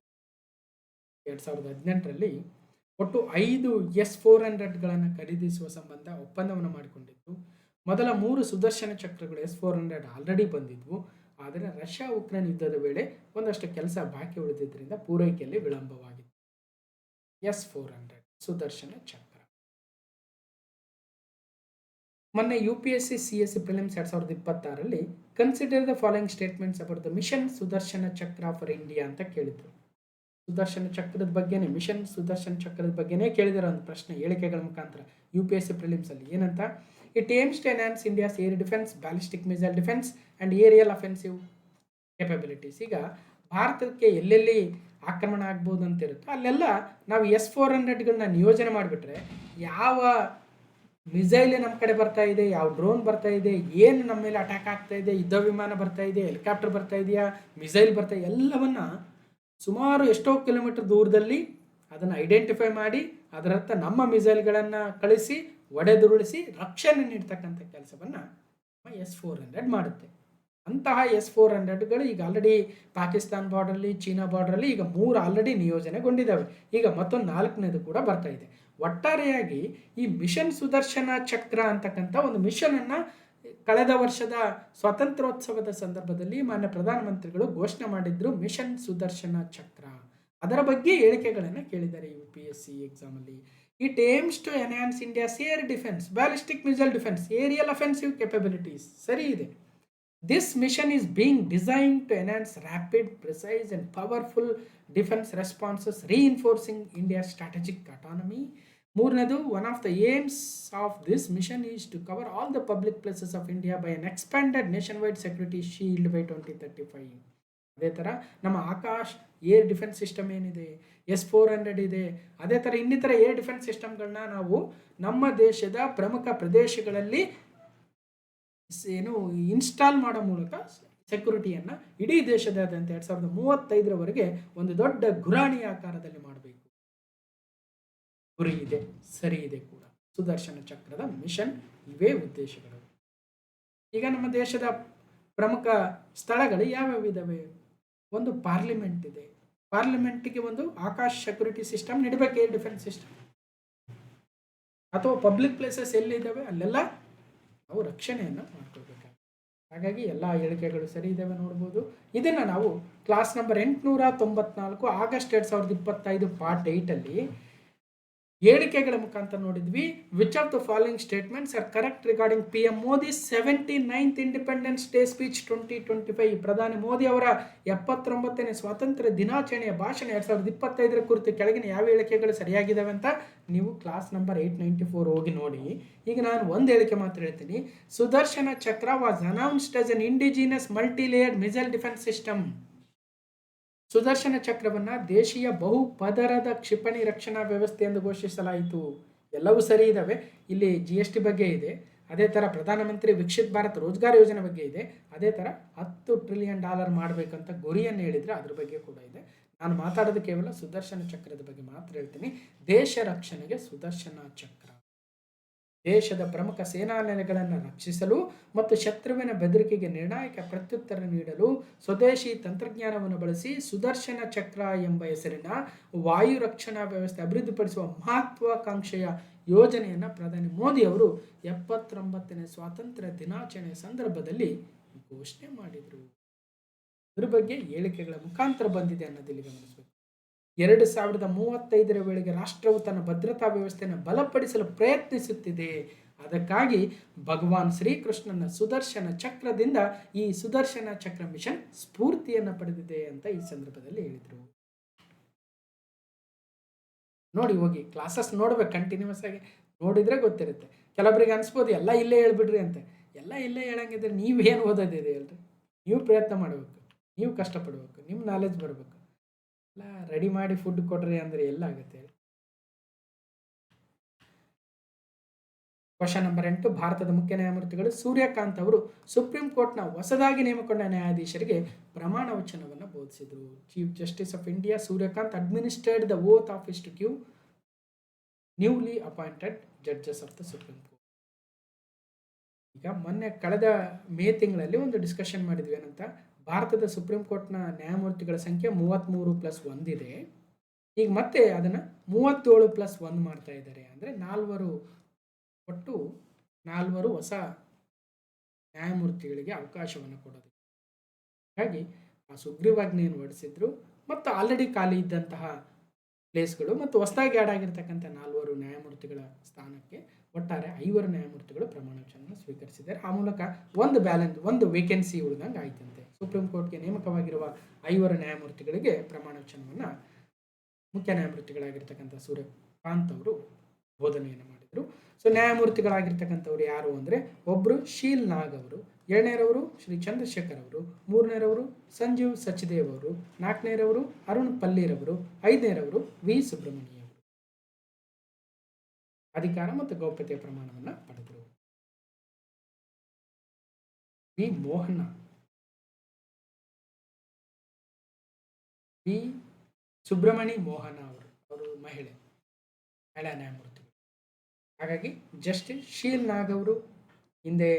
2018ರಲ್ಲಿ ಒಟ್ಟು 5 S-400ಗಳನ್ನು ಖರೀದಿಸುವ ಸಂಬಂಧ ಒಪ್ಪಂದವನ್ನು ಮಾಡಿಕೊಂಡಿದ್ದು, ಮೊದಲ 3 ಸುದರ್ಶನ ಚಕ್ರಗಳು S-400 ಆಲ್ರೆಡಿ ಬಂದಿದ್ವು. ಆದರೆ ರಷ್ಯಾ ಉಕ್ರೇನ್ ಯುದ್ಧದ ವೇಳೆ ಒಂದಷ್ಟು ಕೆಲಸ ಬಾಕಿ ಉಳಿದಿದ್ದರಿಂದ ಪೂರೈಕೆಯಲ್ಲಿ ವಿಳಂಬವಾಗಿತ್ತು. S-400 ಸುದರ್ಶನ ಚಕ್ರ. ಮೊನ್ನೆ UPSC CSE ಪ್ರಿಲಿಮ್ಸ್ 2026ರಲ್ಲಿ consider the following statements about the mission Sudarshan Chakra for India ಅಂತ ಕೇಳಿದ್ರು. ಸುದರ್ಶನ ಚಕ್ರದ ಬಗ್ಗೆನೇ, ಮಿಷನ್ ಸುದರ್ಶನ ಚಕ್ರದ ಬಗ್ಗೆನೇ ಕೇಳಿದಿರೋ ಒಂದು ಪ್ರಶ್ನೆ ಹೇಳಿಕೆಗಳ ಮುಖಾಂತರ UPSC ಪ್ರಿಲಿಮ್ಸ್ ಅಲ್ಲಿ. ಏನಂತ? It aims to enhance India's air defence, ballistic missile defence and aerial offensive capabilities. ಈಗ ಭಾರತಕ್ಕೆ ಎಲ್ಲೆಲ್ಲಿ ಆಕ್ರಮಣ ಆಗ್ಬೋದು ಅಂತ ಇರುತ್ತೋ ಅಲ್ಲೆಲ್ಲ ನಾವು S-400ಗಳನ್ನ ನಿಯೋಜನೆ ಮಾಡಿಬಿಟ್ರೆ ಯಾವ ಮಿಸೈಲ್ ನಮ್ಮ ಕಡೆ ಬರ್ತಾ ಇದೆ, ಯಾವ ಡ್ರೋನ್ ಬರ್ತಾ ಇದೆ, ಏನು ನಮ್ಮ ಮೇಲೆ ಅಟ್ಯಾಕ್ ಆಗ್ತಾ ಇದೆ, ಯುದ್ಧ ವಿಮಾನ ಬರ್ತಾ ಇದೆ, ಹೆಲಿಕಾಪ್ಟರ್ ಬರ್ತಾ ಇದೆಯಾ, ಮಿಸೈಲ್ ಬರ್ತಾ ಇದೆ, ಎಲ್ಲವನ್ನ ಸುಮಾರು ಎಷ್ಟೋ ಕಿಲೋಮೀಟರ್ ದೂರದಲ್ಲಿ ಅದನ್ನು ಐಡೆಂಟಿಫೈ ಮಾಡಿ ಅದರತ್ತ ನಮ್ಮ ಮಿಸೈಲ್ಗಳನ್ನು ಕಳಿಸಿ ಒಡೆದುರುಳಿಸಿ ರಕ್ಷಣೆ ನೀಡ್ತಕ್ಕಂಥ ಕೆಲಸವನ್ನು S-400 ಮಾಡುತ್ತೆ. ಅಂತಹ S-400ಗಳು ಈಗ ಆಲ್ರೆಡಿ ಪಾಕಿಸ್ತಾನ್ ಬಾರ್ಡ್ರಲ್ಲಿ, ಚೀನಾ ಬಾರ್ಡ್ರಲ್ಲಿ ಈಗ 3 ಆಲ್ರೆಡಿ ನಿಯೋಜನೆಗೊಂಡಿದ್ದಾವೆ. ಈಗ ಮತ್ತೊಂದು 4ನೇದು ಕೂಡ ಬರ್ತಾ ಇದೆ. ಒಟ್ಟಾರೆಯಾಗಿ ಈ ಮಿಷನ್ ಸುದರ್ಶನ ಚಕ್ರ ಅಂತಕ್ಕಂಥ ಒಂದು ಮಿಷನನ್ನು ಕಳೆದ ವರ್ಷದ ಸ್ವಾತಂತ್ರ್ಯೋತ್ಸವದ ಸಂದರ್ಭದಲ್ಲಿ ಮಾನ್ಯ ಪ್ರಧಾನಮಂತ್ರಿಗಳು ಘೋಷಣೆ ಮಾಡಿದ್ರು, ಮಿಷನ್ ಸುದರ್ಶನ ಚಕ್ರ. ಅದರ ಬಗ್ಗೆ ಹೇಳಿಕೆಗಳನ್ನು ಕೇಳಿದ್ದಾರೆ UPSC ಎಕ್ಸಾಮಲ್ಲಿ. It aims to enhance India's air defence, ballistic missile defence, aerial offensive capabilities. ಸರಿ ಇದೆ. This mission is being designed to enhance rapid, precise and powerful defence responses, reinforcing India strategic autonomy. ಮೂರನೇದು, one of the aims of this mission is to cover all the public places of India by an expanded nationwide security shield by 2035. ಅದೇ ಥರ ನಮ್ಮ Akash air defence system ಏನಿದೆ, S-400 ಇದೆ, ಅದೇ ಥರ ಇನ್ನಿತರ air defence ಸಿಸ್ಟಮ್ಗಳನ್ನ ನಾವು ನಮ್ಮ ದೇಶದ ಪ್ರಮುಖ ಪ್ರದೇಶಗಳಲ್ಲಿ ಇನ್ಸ್ಟಾಲ್ ಮಾಡೋ ಮೂಲಕ ಸೆಕ್ಯೂರಿಟಿಯನ್ನು ಇಡೀ ದೇಶದಾದ್ಯಂತ 2035ರವರೆಗೆ ಒಂದು ದೊಡ್ಡ ಗುರಾಣಿ ಆಕಾರದಲ್ಲಿ ಮಾಡಬೇಕು ಗುರಿ ಇದೆ. ಸರಿ ಇದೆ ಕೂಡ. ಸುದರ್ಶನ ಚಕ್ರದ ಮಿಷನ್ ಇವೇ ಉದ್ದೇಶಗಳು. ಈಗ ನಮ್ಮ ದೇಶದ ಪ್ರಮುಖ ಸ್ಥಳಗಳು ಯಾವ್ಯಾವ ಇದಾವೆ? ಒಂದು ಪಾರ್ಲಿಮೆಂಟ್ ಇದೆ. ಪಾರ್ಲಿಮೆಂಟ್ಗೆ ಒಂದು ಆಕಾಶ್ ಸೆಕ್ಯೂರಿಟಿ ಸಿಸ್ಟಮ್ ನೀಡಬೇಕು, ಏರ್ ಡಿಫೆನ್ಸ್ ಸಿಸ್ಟಮ್. ಅಥವಾ ಪಬ್ಲಿಕ್ ಪ್ಲೇಸಸ್ ಎಲ್ಲಿದ್ದಾವೆ ಅಲ್ಲೆಲ್ಲ ನಾವು ರಕ್ಷಣೆಯನ್ನು ಮಾಡ್ಕೊಳ್ಬೇಕು. ಹಾಗಾಗಿ ಎಲ್ಲ ಹೇಳಿಕೆಗಳು ಸರಿ ಇದ್ದಾವೆ ನೋಡ್ಬೋದು. ಇದನ್ನು ನಾವು ಕ್ಲಾಸ್ ನಂಬರ್ 894 ಆಗಸ್ಟ್ 2025 ಪಾರ್ಟ್ 8ಅಲ್ಲಿ ಹೇಳಿಕೆಗಳ ಮುಖಾಂತರ ನೋಡಿದ್ವಿ. Which of the following statements are correct regarding PM Modi 79th independence day speech 2025? ಪ್ರಧಾನಿ ಮೋದಿ ಅವರ 79ನೇ ಸ್ವಾತಂತ್ರ್ಯ ದಿನಾಚರಣೆಯ ಭಾಷಣ 2025 ಕುರಿತು ಕೆಳಗಿನ ಯಾವ ಹೇಳಿಕೆಗಳು ಸರಿಯಾಗಿದ್ದಾವೆ ಅಂತ ನೀವು ಕ್ಲಾಸ್ ನಂಬರ್ 894 ಹೋಗಿ ನೋಡಿ. ಈಗ ನಾನು ಒಂದು ಹೇಳಿಕೆ ಮಾತ್ರ ಹೇಳ್ತೀನಿ. Sudarshan Chakra was announced as an indigenous multilayered missile defence system. Sudarshan ಚಕ್ರವನ್ನು ದೇಶೀಯ ಬಹುಪದರದ ಕ್ಷಿಪಣಿ ರಕ್ಷಣಾ ವ್ಯವಸ್ಥೆ ಎಂದು ಘೋಷಿಸಲಾಯಿತು. ಎಲ್ಲವೂ ಸರಿ ಇದ್ದಾವೆ. ಇಲ್ಲಿ GST ಬಗ್ಗೆ ಇದೆ, ಅದೇ ಥರ ಪ್ರಧಾನಮಂತ್ರಿ ವಿಕಸಿತ್ ಭಾರತ್ ರೋಜ್ಗಾರ್ ಯೋಜನೆ ಬಗ್ಗೆ ಇದೆ, ಅದೇ ಥರ $10 ಟ್ರಿಲಿಯನ್ ಮಾಡಬೇಕಂತ ಗುರಿಯನ್ನು ಹೇಳಿದರೆ ಅದ್ರ ಬಗ್ಗೆ ಕೂಡ ಇದೆ. ನಾನು ಮಾತಾಡೋದು ಕೇವಲ ಸುದರ್ಶನ ಚಕ್ರದ ಬಗ್ಗೆ ಮಾತ್ರ ಹೇಳ್ತೀನಿ. ದೇಶ ರಕ್ಷಣೆಗೆ ಸುದರ್ಶನ ಚಕ್ರ ದೇಶದ ಪ್ರಮುಖ ಸೇನಾ ನೆಲೆಗಳನ್ನು ರಕ್ಷಿಸಲು ಮತ್ತು ಶತ್ರುವಿನ ಬೆದರಿಕೆಗೆ ನಿರ್ಣಾಯಕ ಪ್ರತ್ಯುತ್ತರ ನೀಡಲು ಸ್ವದೇಶಿ ತಂತ್ರಜ್ಞಾನವನ್ನು ಬಳಸಿ ಸುದರ್ಶನ ಚಕ್ರ ಎಂಬ ಹೆಸರಿನ ವಾಯು ರಕ್ಷಣಾ ವ್ಯವಸ್ಥೆ ಅಭಿವೃದ್ಧಿಪಡಿಸುವ ಮಹತ್ವಾಕಾಂಕ್ಷೆಯ ಯೋಜನೆಯನ್ನು ಪ್ರಧಾನಿ ಮೋದಿ ಅವರು 79ನೇ ಸ್ವಾತಂತ್ರ್ಯ ದಿನಾಚರಣೆಯ ಸಂದರ್ಭದಲ್ಲಿ ಘೋಷಣೆ ಮಾಡಿದರು. ಇದ್ರ ಬಗ್ಗೆ ಹೇಳಿಕೆಗಳ ಮುಖಾಂತರ ಬಂದಿದೆ ಅನ್ನೋದಿಲ್ಲಿ ಗಮನಿಸಬೇಕು. 2035ರ ವೇಳೆಗೆ ರಾಷ್ಟ್ರವು ತನ್ನ ಭದ್ರತಾ ವ್ಯವಸ್ಥೆಯನ್ನು ಬಲಪಡಿಸಲು ಪ್ರಯತ್ನಿಸುತ್ತಿದೆ. ಅದಕ್ಕಾಗಿ ಭಗವಾನ್ ಶ್ರೀಕೃಷ್ಣನ ಸುದರ್ಶನ ಚಕ್ರದಿಂದ ಈ ಸುದರ್ಶನ ಚಕ್ರ ಮಿಷನ್ ಸ್ಫೂರ್ತಿಯನ್ನು ಪಡೆದಿದೆ ಅಂತ ಈ ಸಂದರ್ಭದಲ್ಲಿ ಹೇಳಿದರು. ನೋಡಿ, ಹೋಗಿ ಕ್ಲಾಸಸ್ ನೋಡ್ಬೇಕು, ಕಂಟಿನ್ಯೂಸ್ ಆಗಿ ನೋಡಿದ್ರೆ ಗೊತ್ತಿರುತ್ತೆ. ಕೆಲವರಿಗೆ ಅನ್ಸ್ಬೋದು ಎಲ್ಲ ಇಲ್ಲೇ ಹೇಳ್ಬಿಡ್ರಿ ಅಂತ. ಎಲ್ಲ ಇಲ್ಲೇ ಹೇಳಂಗಿದ್ರೆ ನೀವೇನು ಓದೋದಿದೆ ಹೇಳ್ರಿ. ನೀವು ಪ್ರಯತ್ನ ಮಾಡಬೇಕು, ನೀವು ಕಷ್ಟಪಡಬೇಕು, ನಿಮ್ಮ ನಾಲೆಜ್ ಬರಬೇಕು. ಎಲ್ಲ ರೆಡಿ ಮಾಡಿ ಫುಡ್ ಕೊಡ್ರಿ ಅಂದರೆ ಎಲ್ಲ ಆಗುತ್ತೆ. Question number 8. ಭಾರತದ ಮುಖ್ಯ ನ್ಯಾಯಮೂರ್ತಿಗಳು ಸೂರ್ಯಕಾಂತ್ ಅವರು ಸುಪ್ರೀಂ ಕೋರ್ಟ್ನ ಹೊಸದಾಗಿ ನೇಮಕೊಂಡ ನ್ಯಾಯಾಧೀಶರಿಗೆ ಪ್ರಮಾಣ ವಚನವನ್ನು ಬೋಧಿಸಿದರು. Chief justice of India Suryakant administered the oath office to give newly appointed judges of the supreme court. ಈಗ ಮೊನ್ನೆ ಕಳೆದ ಮೇ ತಿಂಗಳಲ್ಲಿ ಒಂದು ಡಿಸ್ಕಷನ್ ಮಾಡಿದ್ವಿ. ಏನಂತ, ಭಾರತದ ಸುಪ್ರೀಂ ಕೋರ್ಟ್ನ ನ್ಯಾಯಮೂರ್ತಿಗಳ ಸಂಖ್ಯೆ 33+1 ಇದೆ. ಈಗ ಮತ್ತೆ ಅದನ್ನು 37+1 ಮಾಡ್ತಾ ಇದ್ದಾರೆ. ಅಂದರೆ 4 ಒಟ್ಟು 4 ಹೊಸ ನ್ಯಾಯಮೂರ್ತಿಗಳಿಗೆ ಅವಕಾಶವನ್ನು ಕೊಡೋದು. ಹಾಗಾಗಿ ಆ ಸುಗ್ರೀವಾಜ್ಞೆಯನ್ನು ಹೊರಡಿಸಿದ್ರು ಮತ್ತು ಆಲ್ರೆಡಿ ಖಾಲಿ ಇದ್ದಂತಹ ಪ್ಲೇಸ್ಗಳು ಮತ್ತು ಹೊಸದಾಗಿ ಆ್ಯಡ್ ಆಗಿರ್ತಕ್ಕಂಥ 4 ನ್ಯಾಯಮೂರ್ತಿಗಳ ಸ್ಥಾನಕ್ಕೆ ಒಟ್ಟಾರೆ 5 ನ್ಯಾಯಮೂರ್ತಿಗಳು ಪ್ರಮಾಣ ವಚನವನ್ನು ಸ್ವೀಕರಿಸಿದ್ದಾರೆ. ಆ ಮೂಲಕ ಒಂದು ವೇಕೆನ್ಸಿ ಉಳಿದಂಗೆ ಆಯ್ತಂತೆ. ಸುಪ್ರೀಂ ಕೋರ್ಟ್ಗೆ ನೇಮಕವಾಗಿರುವ 5 ನ್ಯಾಯಮೂರ್ತಿಗಳಿಗೆ ಪ್ರಮಾಣ ವಚನವನ್ನು ಮುಖ್ಯ ನ್ಯಾಯಮೂರ್ತಿಗಳಾಗಿರ್ತಕ್ಕಂಥ ಸೂರ್ಯಕಾಂತ್ ಅವರು ಬೋಧನೆಯನ್ನು ಮಾಡಿದರು. ಸೊ ನ್ಯಾಯಮೂರ್ತಿಗಳಾಗಿರ್ತಕ್ಕಂಥವ್ರು ಯಾರು ಅಂದರೆ, ಒಬ್ಬರು ಶೀಲ್ ನಾಗ್ ಅವರು, 2ನೇರವರು ಶ್ರೀ ಚಂದ್ರಶೇಖರ್ ಅವರು, 3ನೇರವರು ಸಂಜೀವ್ ಸಚ್ದೇವ್ ಅವರು, 4ನೇರವರು ಅರುಣ್ ಪಲ್ಲೀರವರು, 5ನೇರವರು ವಿ ಸುಬ್ರಹ್ಮಣ್ಯ ಅವರು ಅಧಿಕಾರ ಮತ್ತು ಗೌಪ್ಯತೆಯ ಪ್ರಮಾಣವನ್ನು ಪಡೆದರು. ವಿ ಸುಬ್ರಹ್ಮಣಿ ಮೋಹನ ಅವರು ಮಹಿಳಾ ನ್ಯಾಯಮೂರ್ತಿಗಳು. ಹಾಗಾಗಿ ಜಸ್ಟಿಸ್ ಶೀಲ್ ನಾಗ್ ಅವರು ಹಿಂದೆ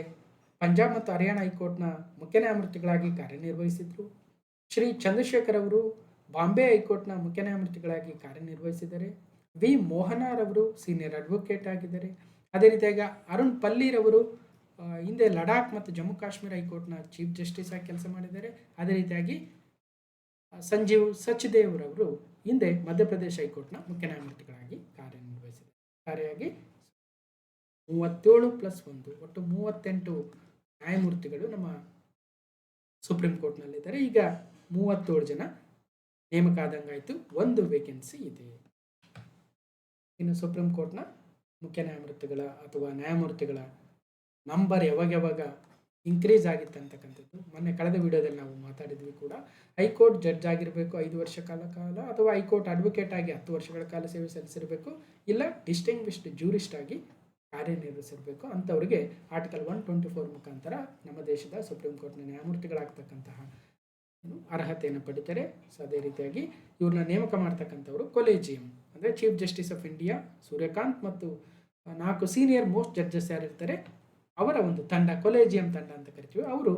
ಪಂಜಾಬ್ ಮತ್ತು ಹರಿಯಾಣ ಹೈಕೋರ್ಟ್ನ ಮುಖ್ಯ ನ್ಯಾಯಮೂರ್ತಿಗಳಾಗಿ ಕಾರ್ಯನಿರ್ವಹಿಸಿದರು. ಶ್ರೀ ಚಂದ್ರಶೇಖರ್ ಅವರು ಬಾಂಬೆ ಹೈಕೋರ್ಟ್ನ ಮುಖ್ಯ ನ್ಯಾಯಮೂರ್ತಿಗಳಾಗಿ ಕಾರ್ಯನಿರ್ವಹಿಸಿದ್ದಾರೆ. ವಿ ಮೋಹನರವರು ಸೀನಿಯರ್ ಅಡ್ವೊಕೇಟ್ ಆಗಿದ್ದಾರೆ. ಅದೇ ರೀತಿಯಾಗಿ ಅರುಣ್ ಪಲ್ಲೀರವರು ಹಿಂದೆ ಲಡಾಖ್ ಮತ್ತು ಜಮ್ಮು ಕಾಶ್ಮೀರ ಹೈಕೋರ್ಟ್ನ ಚೀಫ್ ಜಸ್ಟಿಸ್ ಆಗಿ ಕೆಲಸ ಮಾಡಿದ್ದಾರೆ. ಅದೇ ರೀತಿಯಾಗಿ ಸಂಜೀವ್ ಸಚ್ದೇವ್ರವರು ಹಿಂದೆ ಮಧ್ಯಪ್ರದೇಶ ಹೈಕೋರ್ಟ್ನ ಮುಖ್ಯ ನ್ಯಾಯಮೂರ್ತಿಗಳಾಗಿ ಕಾರ್ಯನಿರ್ವಹಿಸಿದ್ದಾರೆ. ಹಾಗಾಗಿ 37+1 ಒಟ್ಟು 38 ನ್ಯಾಯಮೂರ್ತಿಗಳು ನಮ್ಮ ಸುಪ್ರೀಂ ಕೋರ್ಟ್ನಲ್ಲಿದ್ದಾರೆ. ಈಗ 37 ಜನ ನೇಮಕ ಆದಂಗಾಯಿತು, 1 ವೇಕೆನ್ಸಿ ಇದೆ. ಇನ್ನು ಸುಪ್ರೀಂ ಕೋರ್ಟ್ನ ಮುಖ್ಯ ನ್ಯಾಯಮೂರ್ತಿಗಳ ಅಥವಾ ನ್ಯಾಯಮೂರ್ತಿಗಳ ನಂಬರ್ ಯಾವಾಗ ಇನ್ಕ್ರೀಸ್ ಆಗಿತ್ತು ಅಂತಕ್ಕಂಥದ್ದು ಮೊನ್ನೆ ಕಳೆದ ವಿಡಿಯೋದಲ್ಲಿ ನಾವು ಮಾತಾಡಿದ್ವಿ ಕೂಡ. ಹೈಕೋರ್ಟ್ ಜಡ್ಜ್ ಆಗಿರಬೇಕು 5 ವರ್ಷ ಕಾಲ ಅಥವಾ ಹೈಕೋರ್ಟ್ ಅಡ್ವೊಕೇಟ್ ಆಗಿ 10 ವರ್ಷಗಳ ಕಾಲ ಸೇವೆ ಸಲ್ಲಿಸಿರಬೇಕು, ಇಲ್ಲ ಡಿಸ್ಟಿಂಗ್ವಿಶ್ಡ್ ಜ್ಯೂರಿಸ್ಟ್ ಆಗಿ ಕಾರ್ಯನಿರ್ವಹಿಸಿರಬೇಕು. ಅಂಥವರಿಗೆ ಆರ್ಟಿಕಲ್ 124 ಮುಖಾಂತರ ನಮ್ಮ ದೇಶದ ಸುಪ್ರೀಂ ಕೋರ್ಟ್ನ ನ್ಯಾಯಮೂರ್ತಿಗಳಾಗ್ತಕ್ಕಂತಹ ಅರ್ಹತೆಯನ್ನು ಪಡಿತಾರೆ. ಸೊ ಅದೇ ರೀತಿಯಾಗಿ ಇವ್ರನ್ನ ನೇಮಕ ಮಾಡ್ತಕ್ಕಂಥವ್ರು ಕೊಲೇಜಿಯಂ ಅಂದರೆ chief justice of India Suryakant ಮತ್ತು 4 ಸೀನಿಯರ್ ಮೋಸ್ಟ್ ಜಡ್ಜಸ್ ಯಾರಿರ್ತಾರೆ ಅವರ ಒಂದು ತಂಡ, ಕೊಲೇಜಿಯಂ ತಂಡ ಅಂತ ಕರಿತೀವಿ, ಅವರು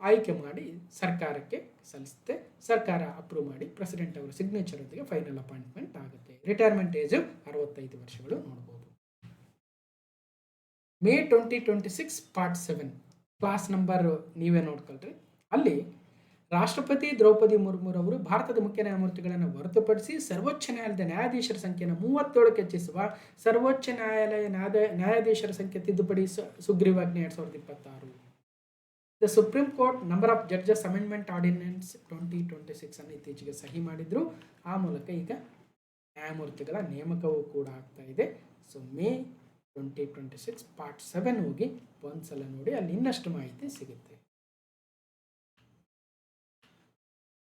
ಆಯ್ಕೆ ಮಾಡಿ ಸರ್ಕಾರಕ್ಕೆ ಸಲ್ಲಿಸುತ್ತೆ. ಸರ್ಕಾರ ಅಪ್ರೂವ್ ಮಾಡಿ ಪ್ರೆಸಿಡೆಂಟ್ ಅವರ ಸಿಗ್ನೇಚರ್ ಜೊತೆಗೆ ಫೈನಲ್ ಅಪಾಯಿಂಟ್ಮೆಂಟ್ ಆಗುತ್ತೆ. ರಿಟೈರ್ಮೆಂಟ್ ಏಜ್ 65 ವರ್ಷಗಳು ನೋಡ್ಬೋದು. ಮೇ 2026 ಪಾರ್ಟ್ 7 ಕ್ಲಾಸ್ ನಂಬರ್ ನೀವೇ ನೋಡ್ಕೊಳ್ರಿ. ಅಲ್ಲಿ ರಾಷ್ಟ್ರಪತಿ ದ್ರೌಪದಿ ಮುರ್ಮುರವರು ಭಾರತದ ಮುಖ್ಯ ನ್ಯಾಯಮೂರ್ತಿಗಳನ್ನು ಹೊರತುಪಡಿಸಿ ಸರ್ವೋಚ್ಚ ನ್ಯಾಯಾಲಯದ ನ್ಯಾಯಾಧೀಶರ ಸಂಖ್ಯೆಯನ್ನು 37ಕ್ಕೆ ಹೆಚ್ಚಿಸುವ ಸರ್ವೋಚ್ಚ ನ್ಯಾಯಾಲಯ ನ್ಯಾಯಾಧೀಶರ ಸಂಖ್ಯೆ ತಿದ್ದುಪಡಿ ಸುಗ್ರೀವಾಜ್ಞೆ 2026. The supreme court number of judges amendment ordinance 2026 ಅನ್ನು ಇತ್ತೀಚೆಗೆ ಸಹಿ ಮಾಡಿದ್ರು. ಆ ಮೂಲಕ ಈಗ ನ್ಯಾಯಮೂರ್ತಿಗಳ ನೇಮಕವೂ ಕೂಡ ಆಗ್ತಾ ಇದೆ. ಸೊ ಮೇ 2026 ಪಾರ್ಟ್ 7 ಹೋಗಿ ಒಂದ್ಸಲ ನೋಡಿ, ಅಲ್ಲಿ ಇನ್ನಷ್ಟು ಮಾಹಿತಿ ಸಿಗುತ್ತೆ.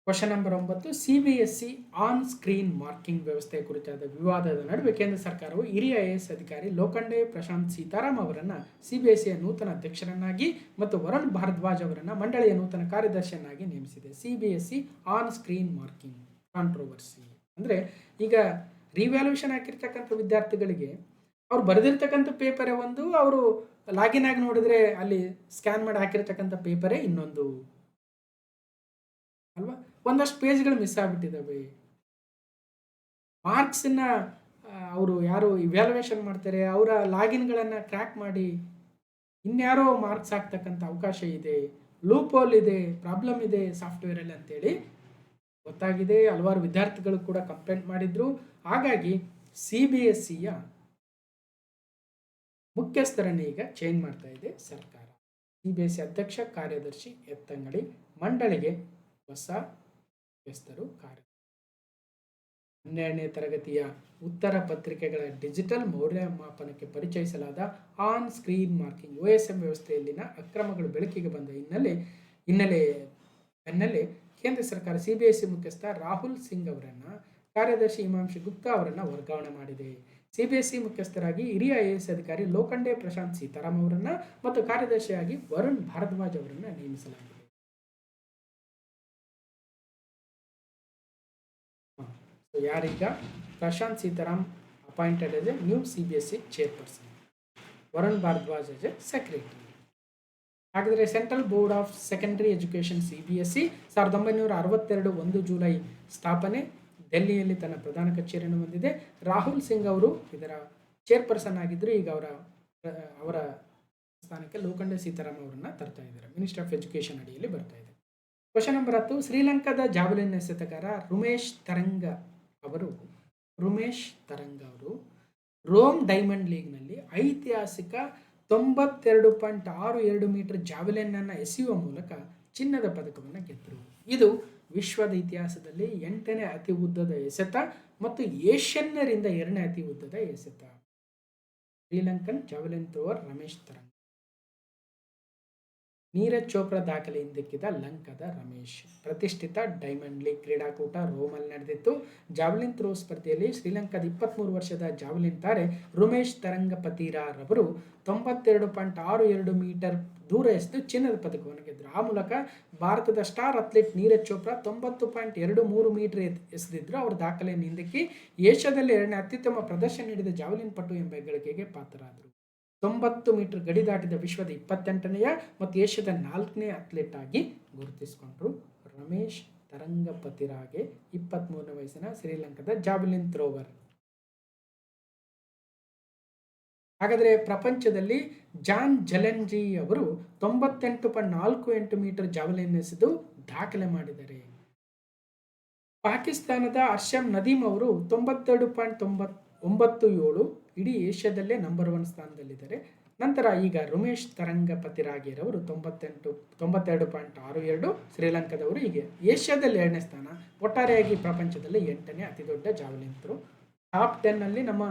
Question number 9, CBSE on screen marking ವ್ಯವಸ್ಥೆ ಕುರಿತಾದ ವಿವಾದದ ನಡುವೆ ಕೇಂದ್ರ ಸರ್ಕಾರವು ಹಿರಿಯ IAS ಅಧಿಕಾರಿ ಲೋಖಂಡೆ ಪ್ರಶಾಂತ್ ಸೀತಾರಾಮ್ ಅವರನ್ನು CBSEಯ ನೂತನ ಅಧ್ಯಕ್ಷರನ್ನಾಗಿ ಮತ್ತು ವರುಣ್ ಭಾರದ್ವಾಜ್ ಅವರನ್ನು ಮಂಡಳಿಯ ನೂತನ ಕಾರ್ಯದರ್ಶಿಯನ್ನಾಗಿ ನೇಮಿಸಿದೆ. CBSE on screen marking controversy ಅಂದರೆ, ಈಗ ರಿವ್ಯಾಲ್ಯೂಷನ್ ಹಾಕಿರ್ತಕ್ಕಂಥ ವಿದ್ಯಾರ್ಥಿಗಳಿಗೆ ಅವ್ರು ಬರೆದಿರ್ತಕ್ಕಂಥ ಪೇಪರೇ ಒಂದು, ಅವರು ಲಾಗಿನ್ ಆಗಿ ನೋಡಿದ್ರೆ ಅಲ್ಲಿ ಸ್ಕ್ಯಾನ್ ಮಾಡಿ ಹಾಕಿರ್ತಕ್ಕಂಥ ಪೇಪರೇ ಇನ್ನೊಂದು ಅಲ್ವಾ. ಒಂದಷ್ಟು ಪೇಜ್ಗಳು ಮಿಸ್ ಆಗಿಬಿಟ್ಟಿದ್ದಾವೆ. ಮಾರ್ಕ್ಸನ್ನ ಅವರು ಯಾರು ಇವ್ಯಾಲ್ಯೂಯೇಷನ್ ಮಾಡ್ತಾರೆ ಅವರ ಲಾಗಿನ್ಗಳನ್ನು ಕ್ರ್ಯಾಕ್ ಮಾಡಿ ಇನ್ಯಾರೋ ಮಾರ್ಕ್ಸ್ ಹಾಕ್ತಕ್ಕಂಥ ಅವಕಾಶ ಇದೆ, ಲೂಪ್ ಹೋಲ್ ಇದೆ, ಪ್ರಾಬ್ಲಮ್ ಇದೆ ಸಾಫ್ಟ್ವೇರಲ್ಲಿ ಅಂತೇಳಿ ಗೊತ್ತಾಗಿದೆ. ಹಲವಾರು ವಿದ್ಯಾರ್ಥಿಗಳು ಕೂಡ ಕಂಪ್ಲೇಂಟ್ ಮಾಡಿದ್ರು. ಹಾಗಾಗಿ CBSEಯ ಮುಖ್ಯಸ್ಥರನ್ನು ಈಗ ಚೇಂಜ್ ಮಾಡ್ತಾ ಇದೆ ಸರ್ಕಾರ. CBSE ಅಧ್ಯಕ್ಷ ಕಾರ್ಯದರ್ಶಿ ಎತ್ತಂಗಡಿ, ಮಂಡಳಿಗೆ ಹೊಸ ಮುಖ್ಯಸ್ಥರು ಕಾರ್ಯ. 12ನೇ ತರಗತಿಯ ಉತ್ತರ ಪತ್ರಿಕೆಗಳ ಡಿಜಿಟಲ್ ಮೌಲ್ಯಮಾಪನಕ್ಕೆ ಪರಿಚಯಿಸಲಾದ ಆನ್ ಸ್ಕ್ರೀನ್ ಮಾರ್ಕಿಂಗ್ OSM ವ್ಯವಸ್ಥೆಯಲ್ಲಿನ ಅಕ್ರಮಗಳು ಬೆಳಕಿಗೆ ಬಂದ ಹಿನ್ನೆಲೆ ಕೇಂದ್ರ ಸರ್ಕಾರ CBSE ಮುಖ್ಯಸ್ಥ ರಾಹುಲ್ ಸಿಂಗ್ ಅವರನ್ನು, ಕಾರ್ಯದರ್ಶಿ ಹಿಮಾಂಶು ಗುಪ್ತಾ ಅವರನ್ನು ವರ್ಗಾವಣೆ ಮಾಡಿದೆ. CBSE ಮುಖ್ಯಸ್ಥರಾಗಿ ಹಿರಿಯ IAS ಅಧಿಕಾರಿ ಲೋಖಂಡೆ ಪ್ರಶಾಂತ್ ಸೀತಾರಾಮ್ ಅವರನ್ನು ಮತ್ತು ಕಾರ್ಯದರ್ಶಿಯಾಗಿ ವರುಣ್ ಭಾರದ್ವಾಜ್ ಅವರನ್ನು ನೇಮಿಸಲಾಗಿದೆ. ಯಾರೀಗ Prashant Sitaram appointed as a new CBSE chairperson, Varun Bharadwaj as a secretary. ಹಾಗಾದರೆ central board of secondary education CBSE 1962 1 July ಸ್ಥಾಪನೆ, ಡೆಲ್ಲಿಯಲ್ಲಿ ತನ್ನ ಪ್ರಧಾನ ಕಚೇರಿಯನ್ನು ಹೊಂದಿದೆ. ರಾಹುಲ್ ಸಿಂಗ್ ಅವರು ಇದರ ಚೇರ್ಪರ್ಸನ್ ಆಗಿದ್ದರು. ಈಗ ಅವರ ಸ್ಥಾನಕ್ಕೆ ಲೋಖಂಡೆ ಸೀತಾರಾಮ್ ಅವರನ್ನು ತರ್ತಾ ಇದ್ದಾರೆ. ಮಿನಿಸ್ಟರ್ ಆಫ್ ಎಜುಕೇಷನ್ ಅಡಿಯಲ್ಲಿ ಬರ್ತಾ ಇದೆ. ಕ್ವಶನ್ ನಂಬರ್ 10, ಶ್ರೀಲಂಕಾದ ಜಾವೆಲಿನ್ ಎಸೆತಗಾರ ರುಮೇಶ್ ತರಂಗ ಅವರು ರೋಮ್ ಡೈಮಂಡ್ ಲೀಗ್ನಲ್ಲಿ ಐತಿಹಾಸಿಕ 92.62 ಮೀಟರ್ ಜಾವೆಲಿನ್ ಎಸೆಯುವ ಮೂಲಕ ಚಿನ್ನದ ಪದಕವನ್ನು ಗೆದ್ದರು. ಇದು ವಿಶ್ವದ ಇತಿಹಾಸದಲ್ಲಿ 8ನೇ ಅತಿ ಉದ್ದದ ಎಸೆತ ಮತ್ತು ಏಷ್ಯನ್ನರಿಂದ 2ನೇ ಅತಿ ಉದ್ದದ ಎಸೆತ. ಶ್ರೀಲಂಕನ್ ಜಾವೆಲಿನ್ ಥ್ರೋವರ್ ರಮೇಶ್ ತರಂಗ. ನೀರಜ್ ಚೋಪ್ರಾ ದಾಖಲೆ ಹಿಂದಿಕ್ಕಿದ ಲಂಕಾದ ರಮೇಶ್. ಪ್ರತಿಷ್ಠಿತ ಡೈಮಂಡ್ ಲೀಗ್ ಕ್ರೀಡಾಕೂಟ ರೋಮಲ್ಲಿ ನಡೆದಿತ್ತು. ಜಾವೆಲಿನ್ ಥ್ರೋ ಸ್ಪರ್ಧೆಯಲ್ಲಿ ಶ್ರೀಲಂಕಾದ 23 ವರ್ಷದ ಜಾವೆಲಿನ್ ತಾರೆ ರುಮೇಶ್ ತರಂಗಪತಿರಾರವರು 92.62 ಮೀಟರ್ ದೂರ ಎಸೆದು ಚಿನ್ನದ ಪದಕವನ್ನು ಗೆದ್ದರು. ಆ ಮೂಲಕ ಭಾರತದ star athlete Neeraj Chopra 90.23 metre ಎಸೆದಿದ್ದರು. ಅವರ ದಾಖಲೆಯನ್ನು ಹಿಂದಿಕ್ಕಿ ಏಷ್ಯಾದಲ್ಲಿ 2ನೇ ಅತ್ಯುತ್ತಮ ಪ್ರದರ್ಶನ ನೀಡಿದ ಜಾವೆಲಿನ್ ಪಟು ಎಂಬ ಹೆಗ್ಗಳಿಕೆಗೆ ಪಾತ್ರರಾದರು. 90 ಮೀಟರ್ ಗಡಿ ದಾಟಿದ ವಿಶ್ವದ 28ನೇ ಮತ್ತು ಏಷ್ಯಾದ 4ನೇ ಅಥ್ಲೀಟ್ ಆಗಿ ಗುರುತಿಸಿಕೊಂಡರು. ರಮೇಶ್ ತರಂಗಪತಿರಾಗೆ 23ನೇ ವಯಸ್ಸಿನ ಶ್ರೀಲಂಕಾದ ಜಾವೆಲಿನ್ ಥ್ರೋವರ್. ಹಾಗಾದರೆ ಪ್ರಪಂಚದಲ್ಲಿ ಜಾನ್ ಜಲೆನ್ಜಿ ಅವರು 98.48 ಮೀಟರ್ ಜಾವೆಲಿನ್ ಎಸೆದು ದಾಖಲೆ ಮಾಡಿದ್ದಾರೆ. ಪಾಕಿಸ್ತಾನದ ಅರ್ಷಮ್ ನದೀಮ್ ಅವರು 92.97 ಇಡೀ ಏಷ್ಯಾದಲ್ಲೇ ನಂಬರ್ 1 ಸ್ಥಾನದಲ್ಲಿದ್ದಾರೆ. ನಂತರ ಈಗ ರುಮೇಶ್ ತರಂಗಪತಿರಾಗೆರವರು 92.62 ಶ್ರೀಲಂಕಾದವರು ಹೀಗೆ ಏಷ್ಯಾದಲ್ಲಿ 2ನೇ ಸ್ಥಾನ. ಒಟ್ಟಾರೆಯಾಗಿ ಪ್ರಪಂಚದಲ್ಲಿ 8ನೇ ಅತಿ ದೊಡ್ಡ ಜಾವೆಲಿನ್ ಥ್ರೋ. ಟಾಪ್ 10ನಲ್ಲಿ ನಮ್ಮ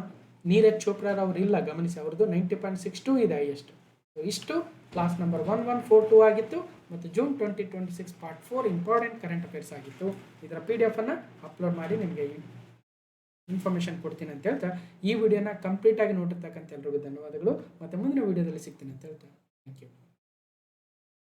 ನೀರಜ್ ಚೋಪ್ರಾರವರು ಇಲ್ಲ, ಗಮನಿಸಿ, ಅವ್ರದ್ದು 90.62 ಇದೆ ಹೈಯೆಸ್ಟ್. ಇಷ್ಟು ಕ್ಲಾಸ್ ನಂಬರ್ 1142 ಆಗಿತ್ತು ಮತ್ತು June 2026 part 4 important current affairs ಆಗಿತ್ತು. ಇದರ PDF ಅನ್ನು ಅಪ್ಲೋಡ್ ಮಾಡಿ ನಿಮಗೆ ಇನ್ಫಾರ್ಮೇಷನ್ ಕೊಡ್ತೀನಿ ಅಂತ ಹೇಳ್ತಾ ಈ ವಿಡಿಯೋನ ಕಂಪ್ಲೀಟಾಗಿ ನೋಡಿರ್ತಕ್ಕಂಥ ಎಲ್ರಿಗೂ ಧನ್ಯವಾದಗಳು. ಮತ್ತು ಮುಂದಿನ ವಿಡಿಯೋದಲ್ಲಿ ಸಿಗ್ತೀನಿ ಅಂತ ಹೇಳ್ತಾ ಥ್ಯಾಂಕ್ ಯು.